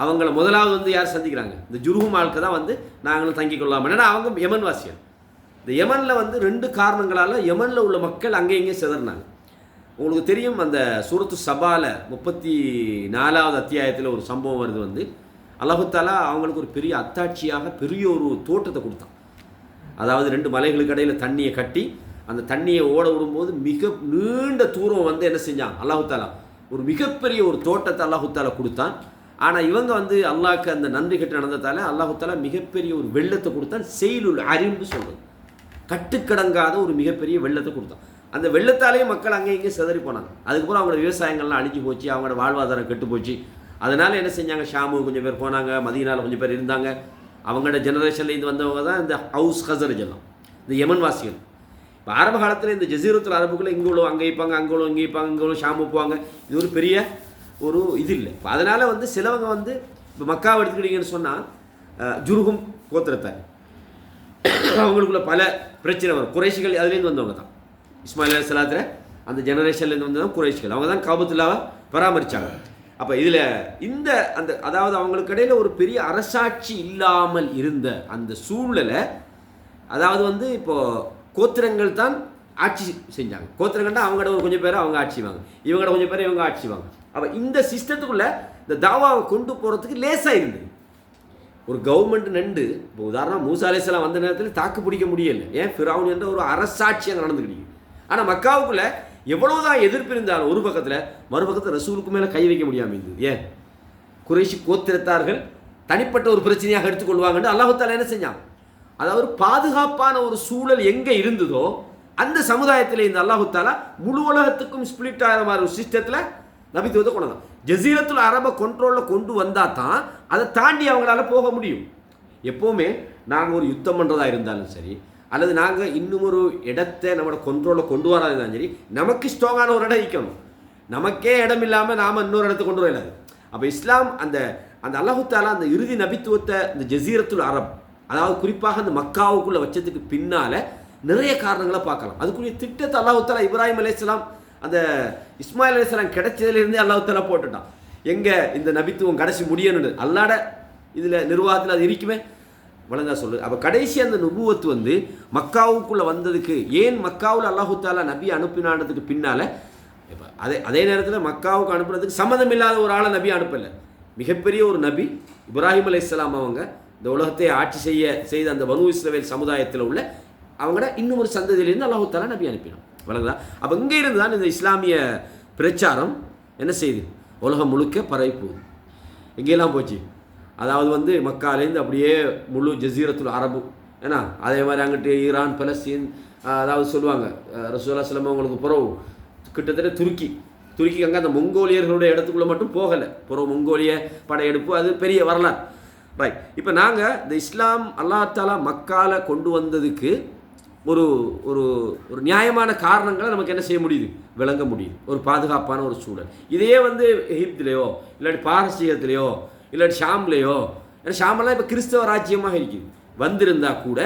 அவங்கள முதலாவது வந்து யார் சந்திக்கிறாங்க? இந்த ஜுர்ஹும் ஆளுக்கு தான் வந்து நாங்களும் தங்கி கொள்ளாமல். ஏன்னா அவங்க யமன் வாசியல், இந்த யமனில் வந்து 2 காரணங்களால் யமனில் உள்ள மக்கள் அங்கே இங்கே சிதறினாங்க. உங்களுக்கு தெரியும், அந்த சூரத்து சபால 34வது அத்தியாயத்தில் ஒரு சம்பவம் வருது. வந்து அல்லாஹ் தஆலா அவங்களுக்கு ஒரு பெரிய அத்தாட்சியாக பெரிய ஒரு தோட்டத்தை கொடுத்தான். அதாவது 2 மலைகளுக்கு இடையில் தண்ணியை கட்டி அந்த தண்ணியை ஓட விடும்போது மிக நீண்ட தூரம் வந்து என்ன செஞ்சான் அல்லாஹ் தஆலா ஒரு மிகப்பெரிய ஒரு தோட்டத்தை அல்லாஹ் தஆலா கொடுத்தான். ஆனால் இவங்க வந்து அல்லாஹ்க்கு அந்த நன்றி கட்டு நடந்ததால் அல்லாஹ் தஆலா மிகப்பெரிய ஒரு வெள்ளத்தை கொடுத்தான். செய்லுல் அரிம்னு சொல்கிறது, கட்டுக்கடங்காத ஒரு மிகப்பெரிய வெள்ளத்தை கொடுத்தான். அந்த வெள்ளத்தாலேயே மக்கள் அங்கே இங்கே சிதறி போனாங்க. அதுக்கப்புறம் அவங்களோட விவசாயங்கள்லாம் அழிஞ்சு போச்சு, அவங்களோட வாழ்வாதாரம் கெட்டு போச்சு. அதனால் என்ன செஞ்சாங்க, ஷாமு கொஞ்சம் பேர் போனாங்க, மதீனாவில் கொஞ்சம் பேர் இருந்தாங்க. அவங்களோட ஜெனரேஷன்லேருந்து வந்தவங்க தான் இந்த ஹவுஸ் ஹஸரஜ் எல்லாம், இந்த யமன் வாசிகள். இப்போ ஆரம்ப காலத்தில் இந்த ஜசீரத்துல் அரபுக்குள்ளே இங்கே உள்ள அங்கே வைப்பாங்க, அங்கே உள்ள இங்கே வைப்பாங்க, இங்கே உள்ள ஷாமு போவாங்க. இது ஒரு பெரிய ஒரு இது இல்லை. இப்போ அதனால் வந்து சிலவங்க வந்து இப்போ மக்காவை எடுத்துக்கிட்டீங்கன்னு சொன்னால் ஜுருகும் கோத்திரத்தார் அவங்களுக்குள்ள பல பிரச்சனை வரும். குறைஷிகள் அதுலேருந்து வந்தவங்க தான், இஸ்மாயில் அலைஹிஸ்ஸலாத்துல அந்த ஜெனரேஷன்லேருந்து வந்ததான் குறைஷிகள். அவங்க தான் காபத்துல்லாவை பராமரித்தாங்க. அப்போ இதில் இந்த அந்த அதாவது அவங்களுக்கு இடையில் ஒரு பெரிய அரசாட்சி இல்லாமல் இருந்த அந்த சூழலை, அதாவது வந்து இப்போது கோத்திரங்கள் தான் ஆட்சி செஞ்சாங்க. கோத்திரங்கள்னா அவங்களோட ஒரு கொஞ்சம் பேர் அவங்க ஆட்சிவாங்க, இவங்களோட கொஞ்சம் பேர் இவங்க ஆட்சிவாங்க. அப்போ இந்த சிஸ்டத்துக்குள்ளே இந்த தாவாவை கொண்டு போகிறதுக்கு லேசாக இருந்தது. ஒரு கவர்மெண்ட் நண்டு இப்போ உதாரணம் மூசா அலைஹிஸ்ஸலாம் வந்த நேரத்தில் தாக்கு பிடிக்க முடியலை. ஏன், ஃபிரௌன் என்ற ஒரு அரசாட்சி அங்கே நடந்துக்கிட்டீங்க. ஆனால் மக்காவுக்குள்ளே எவ்வளோதான் எதிர்ப்பு இருந்தாலும் ஒரு பக்கத்தில் மறுபக்கத்தில் ரசூலுக்கு மேலே கை வைக்க முடியாமல் இருந்தது. ஏன், குறைஷி கோத்திரத்தார்கள் தனிப்பட்ட ஒரு பிரச்சனையாக எடுத்துக்கொள்வாங்கன்னு அல்லாஹ் தஆலா என்ன செஞ்சான், அதாவது பாதுகாப்பான ஒரு சூழல் எங்கே இருந்ததோ அந்த சமுதாயத்தில் இந்த அல்லாஹ் தஆலா முழு உலகத்துக்கும் ஸ்பிளிட் ஆகிற மாதிரி ஒரு சிஸ்டத்தில் நபித்துவத்தை கொண்டு வந்தான். ஜசீரத்துல் அரபை கண்ட்ரோலில் கொண்டு வந்தால் தான் அதை தாண்டி அவங்களால போக முடியும். எப்போவுமே நாங்கள் ஒரு யுத்தம் பண்ணுறதா இருந்தாலும் சரி, அல்லது நாங்கள் இன்னும் ஒரு இடத்தை நம்மளோட கண்ட்ரோலில் கொண்டு வரதா இருந்தாலும் சரி, நமக்கு ஸ்ட்ராங்கான ஒரு இடம் இருக்கணும். நமக்கே இடம் இல்லாமல் நாம் இன்னொரு இடத்தை கொண்டு வரலாது. அப்போ இஸ்லாம் அந்த அந்த அல்லாஹ் தஆலா அந்த இறுதி நபித்துவத்தை இந்த ஜசீரத்துல் அரப், அதாவது குறிப்பாக அந்த மக்காவுக்குள்ளே வச்சதுக்கு பின்னால் நிறைய காரணங்களை பார்க்கலாம். அதுக்குரிய திட்டத்தை அல்லாஹ் தஆலா இப்ராஹிம் அலைஹிஸ்ஸலாம் அந்த இஸ்மாயில் அலைஹிஸ்ஸலாம் கிடைச்சதுலேருந்தே அல்லாஹ் தஆலா போட்டுட்டான். எங்கே இந்த நபித்துவம் கடைசி முடியணுன்னு அல்லாட இதில் நிர்வாகத்தில் அது இருக்குமே வழங்கா சொல்லு. அப்போ கடைசி அந்த நுபுவத்து வந்து மக்காவுக்குள்ளே வந்ததுக்கு, ஏன் மக்காவில் அல்லாஹ் தஆலா நபி அனுப்பினான்றதுக்கு பின்னால், இப்போ அதே நேரத்தில் மக்காவுக்கு அனுப்புறதுக்கு சம்மந்தம் இல்லாத ஒரு ஆளை நபி அனுப்பலை. மிகப்பெரிய ஒரு நபி இப்ராஹிம் அலைஹிஸ்ஸலாம் அவங்க இந்த உலகத்தை ஆட்சி செய்த அந்த பனு இஸ்ரவேல் சமுதாயத்தில் உள்ள அவங்களோட இன்னும் ஒரு சந்ததியிலேருந்து அல்லாஹ் தஆலா நபி அனுப்பினான். வழங்குதா? அப்போ இங்கே இருந்து தான் இந்த இஸ்லாமிய பிரச்சாரம் என்ன செய்யுது, உலகம் முழுக்க பரவி போகுது. எங்கேயெல்லாம் போச்சு, அதாவது வந்து மக்காலேருந்து அப்படியே முழு ஜசீரத்துல் அரபு, ஏன்னா அதே மாதிரி அங்கிட்டு ஈரான், பலஸ்தீன், அதாவது சொல்லுவாங்க ரசூலுல்லாஹி ஸல்லல்லாஹு அலைஹி அவங்களுக்கு புறவு கிட்டத்தட்ட துருக்கி அங்கே அந்த மங்கோலியர்களுடைய இடத்துக்குள்ளே மட்டும் போகலை. புறவு மங்கோலிய படையெடுப்பு, அது பெரிய வரலாறு. ரைட். இப்போ நாங்கள் இந்த இஸ்லாம் அல்லாஹ் தஆலா மக்கால கொண்டு வந்ததுக்கு ஒரு ஒரு ஒரு நியாயமான காரணங்களை நமக்கு என்ன செய்ய முடியுது, விளங்க முடியுது. ஒரு பாதுகாப்பான ஒரு சூழல். இதே வந்து எகிப்திலேயோ இல்லாட்டி பாரசீகத்திலேயோ இல்லாட்டி ஷாம்லேயோ, ஏன்னா ஷாமெல்லாம் இப்போ கிறிஸ்தவ ராஜ்யமாக இருக்குது, வந்திருந்தால் கூட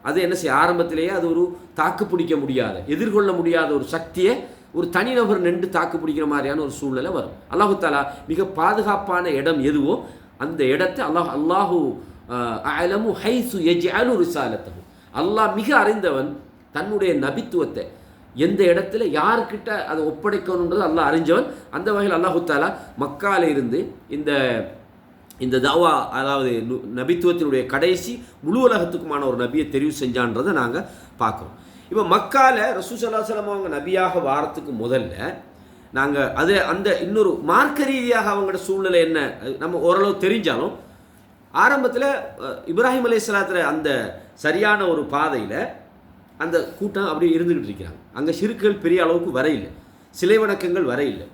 அது என்ன செய்ய, ஆரம்பத்திலேயே அது ஒரு தாக்கு பிடிக்க முடியாத, எதிர்கொள்ள முடியாத ஒரு சக்தியை ஒரு தனிநபர் நின்று தாக்கு பிடிக்கிற மாதிரியான ஒரு சூழ்நிலை வரும். அல்லாஹ் தஆலா மிக பாதுகாப்பான இடம் எதுவோ அந்த இடத்தை அல்லாஹு அலமு ஹைசு யஜ்அலு ரிசாலத்தஹு, அல்லாஹ் மிக அறிந்தவன் தன்னுடைய நபித்துவத்தை எந்த இடத்துல யாருக்கிட்ட அதை ஒப்படைக்கணுன்றது அல்லாஹ் அறிஞ்சவன். அந்த வகையில் அல்லாஹ் தஆலா மக்கால இருந்து இந்த தாவா, அதாவது நபித்துவத்தினுடைய கடைசி முழு உலகத்துக்குமான ஒரு நபியை தெரிவு செஞ்சான்றதை நாங்கள் பார்க்குறோம். இப்போ மக்கால ரசூல் ஸல்லல்லாஹு அலைஹி வஸல்லம் அவங்க நபியாக வாரத்துக்கு முதல்ல நாங்கள் அந்த இன்னொரு மார்க்க ரீதியாக அவங்களோட சூழ்நிலை என்ன நம்ம ஓரளவு தெரிஞ்சாலும், ஆரம்பத்தில் இப்ராஹிம் அலைஹிஸ்ஸலாத்துல அந்த சரியான ஒரு பாதையில் அந்த கூட்டம் அப்படி இருந்துக்கிட்டு இருக்கிறாங்க. அங்கே ஷிர்க்குகள் பெரிய அளவுக்கு வரையில்லை, சிலை வணக்கங்கள் வரையில்லை.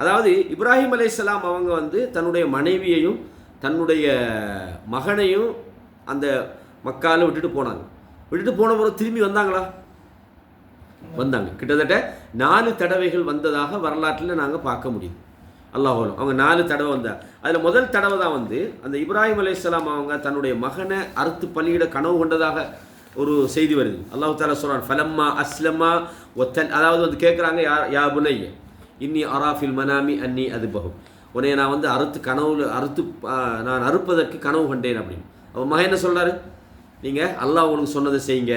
அதாவது இப்ராஹிம் அலைஹிஸ்ஸலாம் அவங்க வந்து தன்னுடைய மனைவியையும் தன்னுடைய மகனையும் அந்த மக்கால விட்டுட்டு போனாங்க. விட்டுட்டு போன பிறகு திரும்பி வந்தாங்களா? வந்தாங்க. கிட்டத்தட்ட 4 தடவைகள் வந்ததாக வரலாற்றில் நாங்கள் பார்க்க முடியுது. அல்லாஹ்வுல அவங்க 4 தடவை வந்தார். அதில் முதல் தடவை தான் வந்து அந்த இப்ராஹிம் அலைஹிஸ்ஸலாம் அவங்க தன்னுடைய மகனை அறுத்து பலியிட கனவு கொண்டதாக ஒரு செய்தி வருது. அல்லாஹ் தஆலா சொல்றான், ஃபலம்மா அஸ்லமா ஒத்தல், அதாவது வந்து கேட்குறாங்க, யா புனைய இன்னி அராஃபில் மனாமி அன்னி அதுபஹு, உன்னை நான் வந்து நான் அறுப்பதற்கு கனவு கண்டேன் அப்படின்னு. அவன் மகன் என்ன சொல்கிறாரு, நீங்கள் அல்லாஹ் உங்களுக்கு சொன்னதை செய்யுங்க,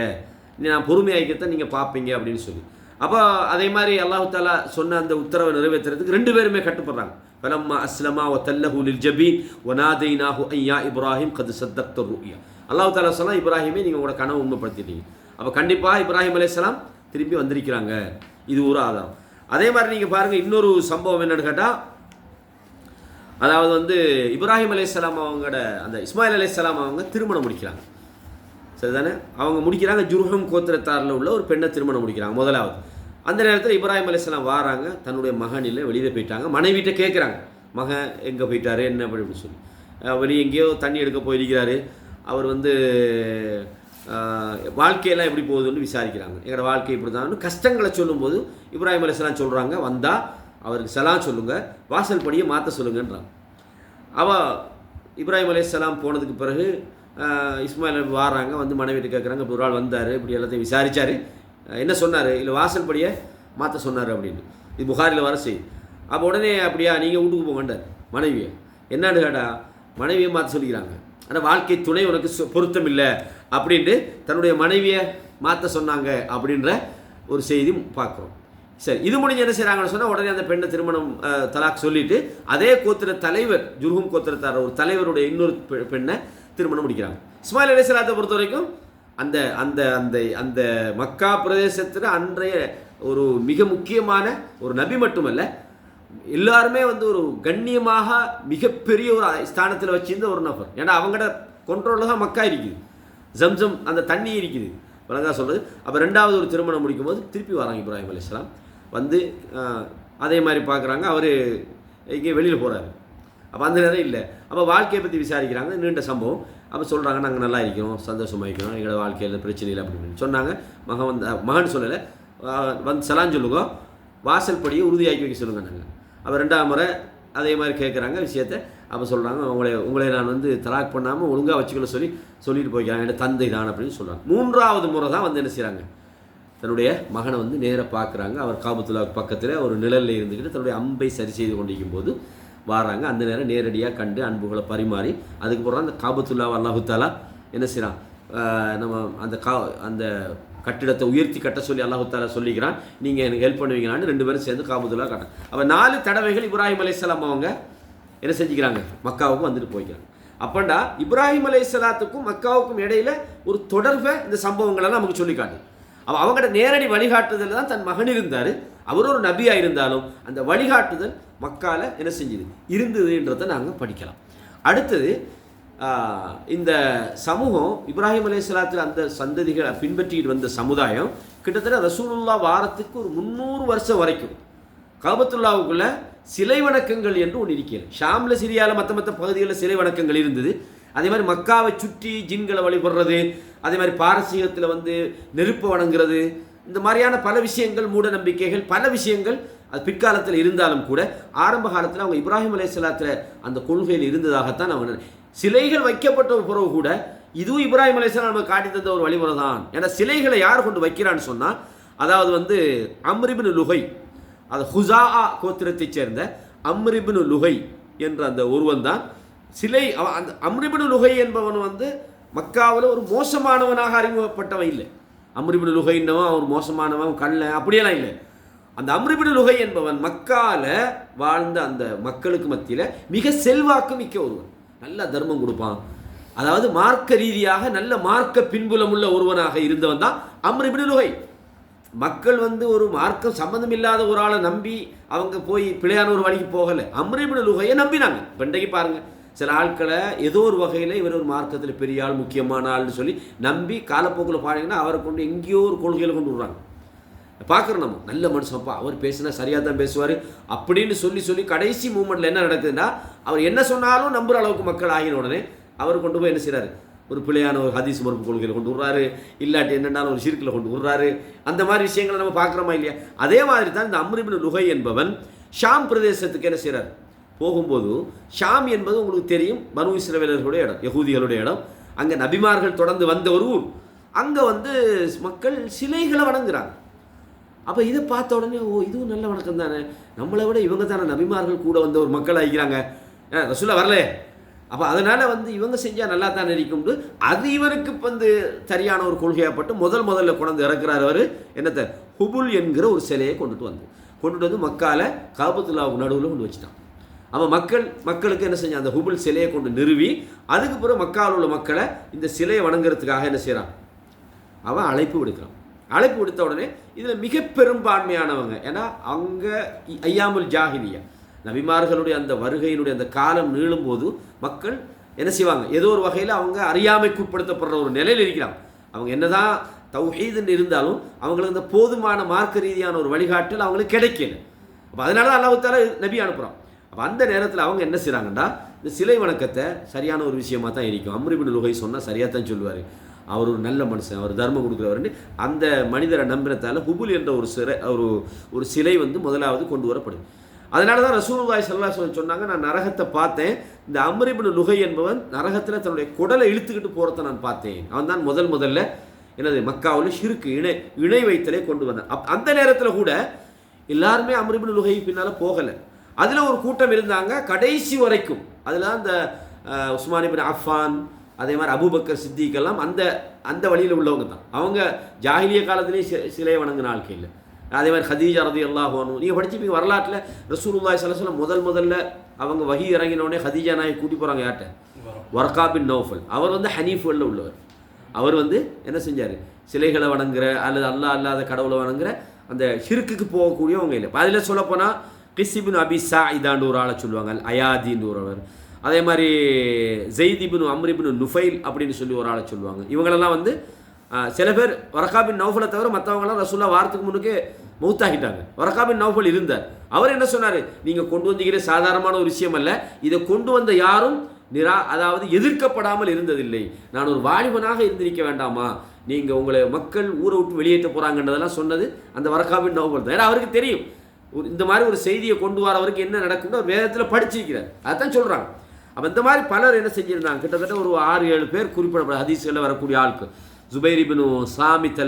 நான் பொறுமையாகிக்கத்தான் நீங்கள் பார்ப்பீங்க அப்படின்னு சொல்லி. அப்போ அதே மாதிரி அல்லாஹு தாலா சொன்ன அந்த உத்தரவை நிறைவேற்றுறதுக்கு 2 பேருமே கட்டுப்படுறாங்க. ஃபலம்மா அஸ்லமா வ தல்லஹு லில் ஜபீன் வ நாதைனாஹு ஐயா இப்ராஹிம் கத் சத்தக்த ருயா. அல்லாஹு தாலா சொன்னா, இப்ராஹிமே நீங்கள் உங்களோட கனவு உண்மைப்படுத்திட்டீங்க. அப்போ கண்டிப்பாக இப்ராஹிம் அலைஹிஸ்ஸலாம் திரும்பி வந்திருக்கிறாங்க. இது ஒரு ஆதாரம். அதே மாதிரி நீங்கள் பாருங்கள், இன்னொரு சம்பவம் என்னன்னு கேட்டால், அதாவது வந்து இப்ராஹிம் அலைஹிஸ்ஸலாம் அவங்களோட அந்த இஸ்மாயில் அலைஹிஸ்ஸலாம் அவங்க திருமணம் முடிக்கிறாங்க. சரிதானே? அவங்க முடிக்கிறாங்க, ஜுர்ஹம் கோத்திரத்தாரில் உள்ள ஒரு பெண்ணை திருமணம் முடிக்கிறாங்க முதலாவது. அந்த நேரத்தில் இப்ராஹிம் அலைஹிஸ்ஸலாம் வாராங்க, தன்னுடைய மகன் இல்லை, வெளியில் போயிட்டாங்க. மனைவிட்ட கேட்குறாங்க, மகன் எங்கே போயிட்டாரு என்ன அப்படின்னு சொல்லி. வெளியே எங்கேயோ தண்ணி எடுக்க போயிருக்கிறாரு, அவர் வந்து வாழ்க்கையெல்லாம் எப்படி போகுதுன்னு விசாரிக்கிறாங்க. எங்களோட வாழ்க்கை இப்படி தான் கஷ்டங்களை சொல்லும்போது இப்ராஹிம் அலைஹிஸ்ஸலாம் சொல்கிறாங்க, வந்தால் அவருக்கு சலாம் சொல்லுங்கள், வாசல் படியை மாற்ற சொல்லுங்கன்றாங்க. இப்ராஹிம் அலைஹிஸ்ஸலாம் போனதுக்கு பிறகு இஸ்மாயில் வாராங்க, வந்து மனைவிட்டு கேட்குறாங்க, இப்படி ஒரு ஆள் வந்தார், இப்படி எல்லாத்தையும் விசாரித்தார், என்ன சொன்னார், இல்லை வாசல் படியை மாற்ற சொன்னார் அப்படின்னு. இது புகாரில் வர செய்யும். அப்போ உடனே அப்படியா நீங்கள் வீட்டுக்கு போங்கண்டார் மனைவியை. என்னான்னு கேட்டா, மனைவியை மாற்ற சொல்லிக்கிறாங்க, ஆனால் வாழ்க்கை துணை உனக்கு பொருத்தம் இல்லை அப்படின்ட்டு தன்னுடைய மனைவியை மாற்ற சொன்னாங்க அப்படின்ற ஒரு செய்தி பார்க்குறோம். சரி, இது முடிஞ்சு என்ன செய்கிறாங்கன்னு சொன்னால், உடனே அந்த பெண்ணை திருமணம் தலாக் சொல்லிவிட்டு அதே கோத்திர தலைவர், ஜுர்ஹும் கோத்திரத்தார ஒரு தலைவருடைய இன்னொரு பெண்ணை திருமணம் முடிக்கிறாங்க. இஸ்மாயில் அலைஹிஸ்ஸலாத்தை பொறுத்த வரைக்கும் அந்த அந்த அந்த அந்த மக்கா பிரதேசத்தில் அன்றைய ஒரு மிக முக்கியமான ஒரு நபி மட்டுமல்ல, எல்லாருமே வந்து ஒரு கண்ணியமாக மிகப்பெரிய ஒரு ஸ்தானத்தில் வச்சிருந்த ஒரு நபர். ஏன்னா அவங்களோட கொண்ட்ரோலில் தான் மக்கா இருக்குது, ஜம்சம் அந்த தண்ணி இருக்குது, வழங்கா சொல்கிறது. அப்போ 2வது ஒரு திருமணம் முடிக்கும்போது திருப்பி வராங்க இப்ராஹிம் அலைஹிஸ்ஸலாம். வந்து அதே மாதிரி பார்க்குறாங்க, அவர் இங்கே வெளியில் போகிறாரு. அப்போ அந்த நேரம் இல்லை. அப்போ வாழ்க்கையை பற்றி விசாரிக்கிறாங்க, நீண்ட சம்பவம். அப்போ சொல்கிறாங்க, நாங்கள் நல்லா இருக்கிறோம், சந்தோஷமாக இருக்கிறோம், எங்களோட வாழ்க்கையில் பிரச்சனை இல்லை அப்படின்னு சொன்னாங்க. மகன் சொல்லலை, வந்து சலான் சொல்லுங்க, வாசல் படியை உறுதியாக்கி வைக்க சொல்லுங்க நாங்கள். அப்போ 2ஆம் முறை அதே மாதிரி கேட்குறாங்க விஷயத்தை. அப்போ சொல்கிறாங்க, உங்களை நான் வந்து தலாக் பண்ணாமல் ஒழுங்காக வச்சுக்கல சொல்லிட்டு போய்க்கிறாங்க, என் தந்தை தான் அப்படின்னு சொல்கிறாங்க. 3ஆவது முறை தான் வந்து என்ன செய்கிறாங்க, தன்னுடைய மகனை வந்து நேராக பார்க்குறாங்க. அவர் காபத்துல்லாவுக்கு பக்கத்தில் ஒரு நிழலில் இருந்துக்கிட்டு தன்னுடைய அம்பை சரி செய்து கொண்டிருக்கும் போது வாராங்க. அந்த நேரம் நேரடியாக கண்டு அன்புகளை பரிமாறி அதுக்கப்புறம் அந்த காபத்துல்லாவை அல்லாஹு தாலா என்ன செய்கிறான், நம்ம அந்த கட்டிடத்தை உயர்த்தி கட்ட சொல்லி அல்லாஹு தாலா சொல்லிக்கிறான், நீங்கள் எனக்கு ஹெல்ப் பண்ணுவீங்களான்னு 2 பேரும் சேர்ந்து காபத்துல்லா கட்ட. அப்போ 4 தடவைகள் இப்ராஹிம் அலைஹிஸ்ஸலாம் அவங்க என்ன செஞ்சுக்கிறாங்க, மக்காவுக்கு வந்துட்டு போய்க்கிறாங்க. அப்பண்டா இப்ராஹிம் அலைஹிஸ்ஸலாத்துக்கும் மக்காவுக்கும் இடையில ஒரு தொடர்பை இந்த சம்பவங்களெல்லாம் நமக்கு சொல்லி காட்டு. அவங்களோட நேரடி வழிகாட்டுதல் தான் தன் மகன் இருந்தார். அவர் ஒரு நபியாக இருந்தாலும் அந்த வழிகாட்டுதல் மக்கால என்ன செஞ்சுது இருந்ததுன்றதை நாங்கள் படிக்கலாம். அடுத்தது இந்த சமூகம் இப்ராஹிம் அலைஹிஸ்ஸலாத்தில் அந்த சந்ததிகளை பின்பற்றிட்டு வந்த சமுதாயம் கிட்டத்தட்ட ரசூலுல்லாஹ் வாரத்துக்கு ஒரு 300 வருஷம் வரைக்கும் காபத்துல்லாவுக்குள்ள சிலை வணக்கங்கள் என்று ஒன்று இருக்கிறது. ஷாமில் சிரியாவில் மற்ற பகுதிகளில் சிலை வணக்கங்கள் இருந்தது. அதே மாதிரி மக்காவை சுற்றி ஜின்களை வழிபடுறது, அதே மாதிரி பாரசீகத்தில் வந்து நெருப்பு வணங்குறது, இந்த மாதிரியான பல விஷயங்கள், மூட நம்பிக்கைகள், பல விஷயங்கள் அது பிற்காலத்தில் இருந்தாலும் கூட ஆரம்ப காலத்தில் அவங்க இப்ராஹிம் அலைஹிஸ்ஸலாத்தில் அந்த கொள்கையில் இருந்ததாகத்தான் அவங்க சிலைகள் வைக்கப்பட்ட பிறகு கூட இதுவும் இப்ராஹிம் அலைஹிஸ்ஸலாம் நம்ம காட்டி தந்த ஒரு வழிமுறை தான். ஏன்னா சிலைகளை யார் கொண்டு வைக்கிறான்னு சொன்னால், அதாவது வந்து அம்ர் இப்னு லுஹை, அது ஹுசா கோத்திரத்தைச் சேர்ந்த அம்ர் இப்னு லுஹை என்ற அந்த ஒருவன் தான் சிலை. அந்த அம்ர் இப்னு லுஹை என்பவன் வந்து மக்காவில் ஒரு மோசமானவனாக அறிமுகப்பட்டவன் இல்லை. அம்ர் இப்னு லுஹைன்னவன் அவர் மோசமானவன் கல்ல அப்படியெல்லாம் இல்லை. அந்த அம்ர் இப்னு லுஹை என்பவன் மக்கால வாழ்ந்த அந்த மக்களுக்கு மத்தியில் மிக செல்வாக்கு மிக்க ஒருவன், நல்ல தர்மம் கொடுப்பான், அதாவது மார்க்க ரீதியாக நல்ல மார்க்க பின்புலம் உள்ள ஒருவனாக இருந்தவன் தான் அம்ர் இப்னு லுஹை. மக்கள் வந்து ஒரு மார்க்கம் சம்பந்தம் இல்லாத ஒரு ஆளை நம்பி அவங்க போய் பிழையான ஒரு வழிக்கு போகலை, அம்ர் இப்னு லுஹையை நம்பினாங்க. இன்றைக்கு பாருங்கள், சில ஆட்களை ஏதோ ஒரு வகையில் இவர் ஒரு மார்க்கத்தில் பெரிய ஆள், முக்கியமான ஆள்னு சொல்லி நம்பி காலப்போக்கில் பாருங்கன்னா அவரை கொண்டு எங்கேயோ ஒரு கொள்கையில் கொண்டு விடுறாங்க. பார்க்குறோம், நம்ம நல்ல மனுஷன்ப்பா, அவர் பேசினா சரியாக தான் பேசுவார் அப்படின்னு சொல்லி கடைசி மூமெண்ட்டில் என்ன நடக்குதுன்னா, அவர் என்ன சொன்னாலும் நம்புகிற அளவுக்கு மக்கள் ஆகின உடனே அவர் கொண்டு போய் என்ன செய்கிறாரு, ஒரு பிழையான ஒரு ஹதீஸ் மறுப்பு கொள்கையில் கொண்டு விடுறாரு, இல்லாட்டி என்னென்னாலும் ஒரு ஷிர்கில் கொண்டு விடுறாரு. அந்த மாதிரி விஷயங்களை நம்ம பார்க்குறோமா இல்லையா? அதே மாதிரி தான் இந்த அம்ர் இப்னு லுஹை என்பவன் ஷாம் பிரதேசத்துக்கு என்ன செய்கிறார், போகும்போது ஷாம் என்பது உங்களுக்கு தெரியும், பனு இஸ்ரவேலர்களுடைய இடம், யகூதிகளுடைய இடம். அங்கே நபிமார்கள் தொடர்ந்து வந்த ஒரு ஊர். அங்கே வந்து மக்கள் சிலைகளை வணங்குறாங்க. அப்போ இதை பார்த்த உடனே, ஓ இதுவும் நல்ல வணக்கம் தானே, நம்மளை விட இவங்க தானே நபிமார்கள் கூட வந்த ஒரு மக்கள் ஆகிக்கிறாங்க, ரசூலா வரல அப்போ அதனால் இவங்க செஞ்சால் நல்லா தான் இருக்கும்னு அது இவருக்கு சரியான ஒரு கொள்கையாகப்பட்டு முதல்ல கொண்டு இறக்குறாரு அவர் என்னத்தை ஹுபுல் என்கிற ஒரு சிலையை கொண்டுட்டு வந்து மக்கால காபத்துல்லாவுக்கு நடுவில் கொண்டு வச்சுட்டான். அப்போ மக்களுக்கு என்ன செஞ்சான், அந்த ஹுபுல் சிலையை கொண்டு நிறுவி அதுக்கு பிறகு மக்காவில் உள்ள மக்களை இந்த சிலையை வணங்குறதுக்காக என்ன செய்கிறான், அவன் அழைப்பு விடுக்கிறான். அழைப்பு விடுத்த உடனே இதில் மிக பெரும்பான்மையானவங்க, ஏன்னா அங்கே ஐயாமுல் ஜாஹிலியா நபிமார்களுடைய அந்த வருகையினுடைய அந்த காலம் நீளும்போது மக்கள் என்ன செய்வாங்க, ஏதோ ஒரு வகையில் அவங்க அறியாமைக்குட்படுத்தப்படுற ஒரு நிலையில் இருக்கிறாங்க. அவங்க என்னதான் தௌஹீதுன்னு இருந்தாலும் அவங்களுக்கு இந்த போதுமான மார்க்க ரீதியான ஒரு வழிகாட்டல் அவங்களுக்கு கிடைக்கல. அப்போ அதனால தான் அல்லாஹ் தஆலா நபி அனுப்புகிறான். அப்போ அந்த நேரத்தில் அவங்க என்ன செய்கிறாங்கன்னா, இந்த சிலை வணக்கத்தை சரியான ஒரு விஷயமாக தான் இருக்கும். அம்ர் இப்னு லுகை சொன்னால் சரியாக தான் சொல்லுவார், அவர் ஒரு நல்ல மனுஷன், அவர் தர்மம் கொடுக்குறவர்னு அந்த மனிதரை நம்பினத்தால் ஹுபுல் என்ற ஒரு சிலை முதலாவது கொண்டு வரப்படுது. அதனால தான் ரசூலுல்லாஹி ஸல்லல்லாஹு அலைஹி வஸல்லம் சொன்னாங்க, நான் நரகத்தை பார்த்தேன், இந்த அம்ர் இப்னு லுகை என்பவன் நரகத்தில் தன்னுடைய குடலை இழுத்துக்கிட்டு போகிறத நான் பார்த்தேன். அவன் தான் முதல்ல என்னது மக்காவில் ஷிர்க் இணை வைத்தலே கொண்டு வந்தான். அந்த நேரத்தில் கூட எல்லாருமே அம்ர் இப்னு லுகை பின்னால் போகலை. அதில் ஒரு கூட்டம் இருந்தாங்க கடைசி வரைக்கும். அதில் அந்த உஸ்மான் இப்னு அஃபான், அதே மாதிரி அபூபக்கர் சித்திக் எல்லாம் அந்த வழியில் உள்ளவங்க தான். அவங்க ஜாஹிலிய காலத்திலேயே சிலையை வணங்கின ஆட்கள். அதே மாதிரி ஹதீஜா ரலியல்லாஹு அன்ஹா, நீங்கள் படிச்சுப்பீங்க வரலாற்றில் ரசூலுல்லாஹி ஸல்லல்லாஹு அலைஹி வஸல்லம் முதல்ல அவங்க வஹி இறங்கினோடனே ஹதீஜா நாயை கூட்டி போகிறாங்க. யார்கிட்ட? வர்கா பின் நௌஃபல். அவர் ஹனீஃபுகளில் உள்ளவர். அவர் என்ன செஞ்சார், சிலைகளை வணங்குற அல்லது அல்லாத கடவுளை வணங்குற அந்த ஷிர்க்குக்கு போகக்கூடியவங்க இல்லை. அதில் சொல்லப்போனால் கிஸ் இப்னு அபி சாயிதான்னு ஒரு ஆளை சொல்லுவாங்க, அயாதின்னு ஒருவர். அதே மாதிரி ஜெயித் இப்னு அம்ர் இப்னு நுஃபைல் அப்படின்னு சொல்லி ஒரு ஆளை சொல்லுவாங்க. இவங்களெல்லாம் சில பேர் வரகா பின் நௌஃபலை தவிர மற்றவங்களாம் ரசூலுல்லாஹ் வாரத்துக்கு முன்னுக்கு மௌத்தாகிட்டாங்க. வரகா பின் நௌஃபல் இருந்தார். அவர் என்ன சொன்னார், நீங்கள் கொண்டு வந்தீங்கிற சாதாரணமான ஒரு விஷயம் அல்ல, இதை கொண்டு வந்த யாரும் அதாவது எதிர்க்கப்படாமல் இருந்ததில்லை. நான் ஒரு வாலிபனாக இருந்திருக்க வேண்டாமா, நீங்கள் உங்களை மக்கள் ஊரை விட்டு வெளியேற்ற போகிறாங்கன்றதெல்லாம் சொன்னது அந்த வரகா பின் நௌஃபல் தான். ஏன்னா அவருக்கு தெரியும் இந்த மாதிரி ஒரு செய்தியை கொண்டு வரவருக்கு என்ன நடக்கும்னு அவர் வேதத்தில் படிச்சிருக்கிறார். அதான் சொல்கிறாங்க. அப்போ இந்த மாதிரி பலர் என்ன செஞ்சுருந்தாங்க, கிட்டத்தட்ட ஒரு 6-7 பேர் குறிப்பிடப்பட ஹதீஸ்களில் வரக்கூடிய ஆளுக்கு. ஜுபைர் இப்னு சாமித்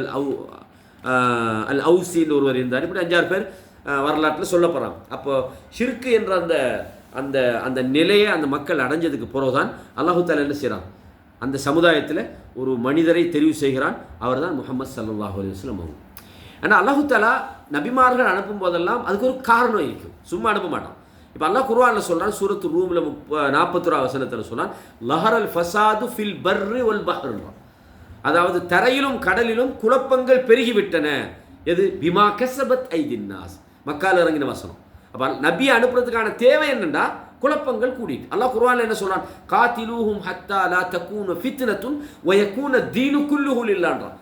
அல் அவுசின்னு ஒருவர் இருந்தார். இப்படி 5-6 பேர் வரலாற்றில் சொல்லப்படுறாங்க. அப்போ ஷிர்க் என்ற அந்த அந்த நிலையை அந்த மக்கள் அடைஞ்சதுக்கு பிறகுதான் அல்லாஹு தஆலா என்ன செய்கிறான், அந்த சமுதாயத்தில் ஒரு மனிதரை தெரிவு செய்கிறான். அவர் தான் முஹம்மது ஸல்லல்லாஹு அலைஹி வஸல்லம் அவங்க. ஆனால் அல்லாஹு தஆலா நபிமார்கள் அனுப்பும் போதெல்லாம் அதுக்கு ஒரு காரணம் இருக்கும், சும்மா அனுப்ப மாட்டான். இப்போ அல்லாஹ் குர்ஆனில் சொல்கிறான், சூரத்து ரூமில் 41 வசனத்தில் சொல்கிறான், லஹரல் ஃபசாது ஃபில் பர்ரி வல் பஹ்ர், அதாவது தரையிலும் கடலிலும் குழப்பங்கள் பெருகிவிட்டன. எது? பிமா கஸபத் ஐதின் நாஸ், மக்கால் இறங்கின வசனம். அப்போ நபியை அனுப்புறதுக்கான தேவை என்னென்னா குழப்பங்கள் கூடிட்டு. அல்லாஹ் குர்ஆனில் என்ன சொல்கிறான், காத்திலூஹும் ஹத்தா லா தகூன ஃபித்னத்துன் வ யகூன தீனு குல்லுஹு லில்லாஹ்.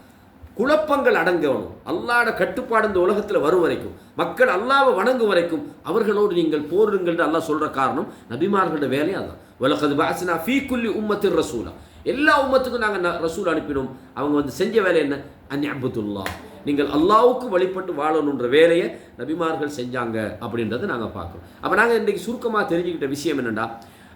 குழப்பங்கள் அடங்கணும், அல்லாஹ்வோட கட்டுப்பாடு இந்த உலகத்தில் வரும் வரைக்கும், மக்கள் அல்லாஹ்வை வணங்கும் வரைக்கும் அவர்களோடு நீங்கள் போரிடுங்கள் அல்லாஹ் சொல்கிற காரணம் நபிமார்களோட வேலையை அதான். வலகத் பஅஸ்னா ஃபீ குல்லி உம்மத்தின் ரசூலா, எல்லா உம்மத்துக்கும் நாங்கள் ரசூல் அனுப்பினோம். அவங்க செஞ்ச வேலை என்ன, அன் அபுதுல்லாஹ், நீங்கள் அல்லாஹ்வுக்கு வழிபட்டு வாழணுன்ற வேலையை நபிமார்கள் செஞ்சாங்க அப்படின்றத நாங்கள் பார்க்குறோம். அப்போ நாங்கள் இன்றைக்கு சுருக்கமாக தெரிஞ்சுக்கிட்ட விஷயம் என்னென்னா,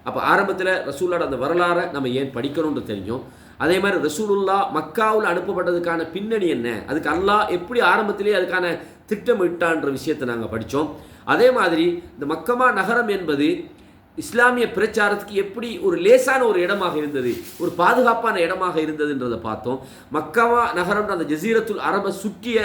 அப்போ ஆரம்பத்தில் ரசூலோட அந்த வரலாறை நம்ம ஏன் படிக்கணும்னு தெரிஞ்சோம். அதே மாதிரி ரசூலுல்லாஹ் மக்காவில் அனுப்பப்பட்டதுக்கான பின்னணி என்ன, அதுக்கு அல்லாஹ் எப்படி ஆரம்பத்திலே அதுக்கான திட்டமிட்டான்ற விஷயத்தை நாங்கள் படித்தோம். அதே மாதிரி இந்த மக்கமா நகரம் என்பது இஸ்லாமிய பிரச்சாரத்துக்கு எப்படி ஒரு லேசான ஒரு இடமாக இருந்தது, ஒரு பாதுகாப்பான இடமாக இருந்ததுன்றதை பார்த்தோம். மக்கமா நகரம் அந்த ஜசீரத்துல் அரபை சுற்றிய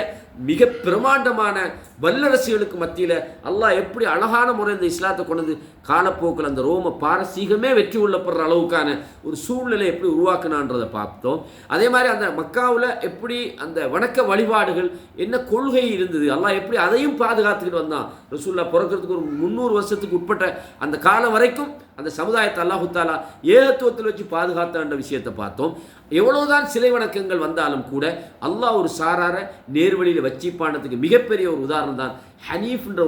மிக பிரமாண்டமான வல்லரசுகளுக்கு மத்தியில் அல்லாஹ் எப்படி அழகான முறை இந்த இஸ்லாத்தை கொண்டு காலப்போக்கில் அந்த ரோம பாரசீகமே வெற்றி கொள்ளப்படுற அளவுக்கான ஒரு சூழ்நிலை எப்படி உருவாக்குனான்றதை பார்த்தோம். அதே மாதிரி அந்த மக்காவில் எப்படி அந்த வணக்க வழிபாடுகள் என்ன கொள்கை இருந்தது, அல்லாஹ் எப்படி அதையும் பாதுகாத்துக்கிட்டு வந்தான். ரசூலுல்லாஹ் பிறக்கிறதுக்கு ஒரு 300 வருஷத்துக்கு உட்பட்ட அந்த காலம் வரைக்கும் அந்த சமுதாயத்தை அல்லாஹு தஆலா ஏகத்துவத்தில் வச்சு பாதுகாத்த விஷயத்தை பார்த்தோம். எவ்வளவுதான் சிலை வணக்கங்கள் வந்தாலும் கூட அல்லாஹ் ஒரு சாரார நேர்வழியில் வச்சிப்பானதுக்கு மிகப்பெரிய ஒரு உதாரணம் தான் ஹனீஃப்ன்ற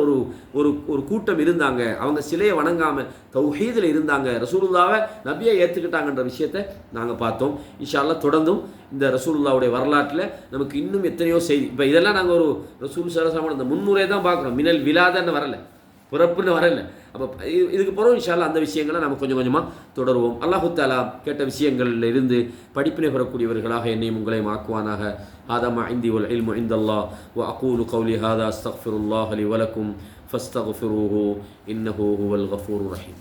ஒரு கூட்டம் இருந்தாங்க. அவங்க சிலையை வணங்காமல் தௌஹீதில் இருந்தாங்க, ரசூலுல்லாவை நபியை ஏற்றுக்கிட்டாங்கன்ற விஷயத்தை நாங்கள் பார்த்தோம். இன்ஷா அல்லாஹ் தொடர்ந்தும் இந்த ரசூலுல்லாவுடைய வரலாற்றில் நமக்கு இன்னும் எத்தனையோ செய்தி. இப்போ இதெல்லாம் நாங்கள் ஒரு ரசூல் ஸல்லல்லாஹு அந்த முன்னுரை தான் பார்க்குறோம், மினல் விலாதன்னு வரலை, பிறப்புன்னு வரலை. அப்போ இதுக்கு பிறகு இன்ஷா அல்லாஹ் அந்த விஷயங்களை நம்ம கொஞ்சம் கொஞ்சமாக தொடருவோம். அல்லாஹு தஆலா கேட்ட விஷயங்களில் இருந்து படிப்பினை பெறக்கூடியவர்களாக என்னையும் உங்களையும் ஆக்குவானாக. ஹாதா இந்தி வல் இல்மு இந்தல்லாஹ் வ அகூலு கௌலி ஹாதா அஸ்தக்ஃபிருல்லாஹ் லி வலக்கும் ஃபஸ்தக்ஃபிரூஹு இன்னஹு ஹுவல் கஃபூருர் ரஹீம்.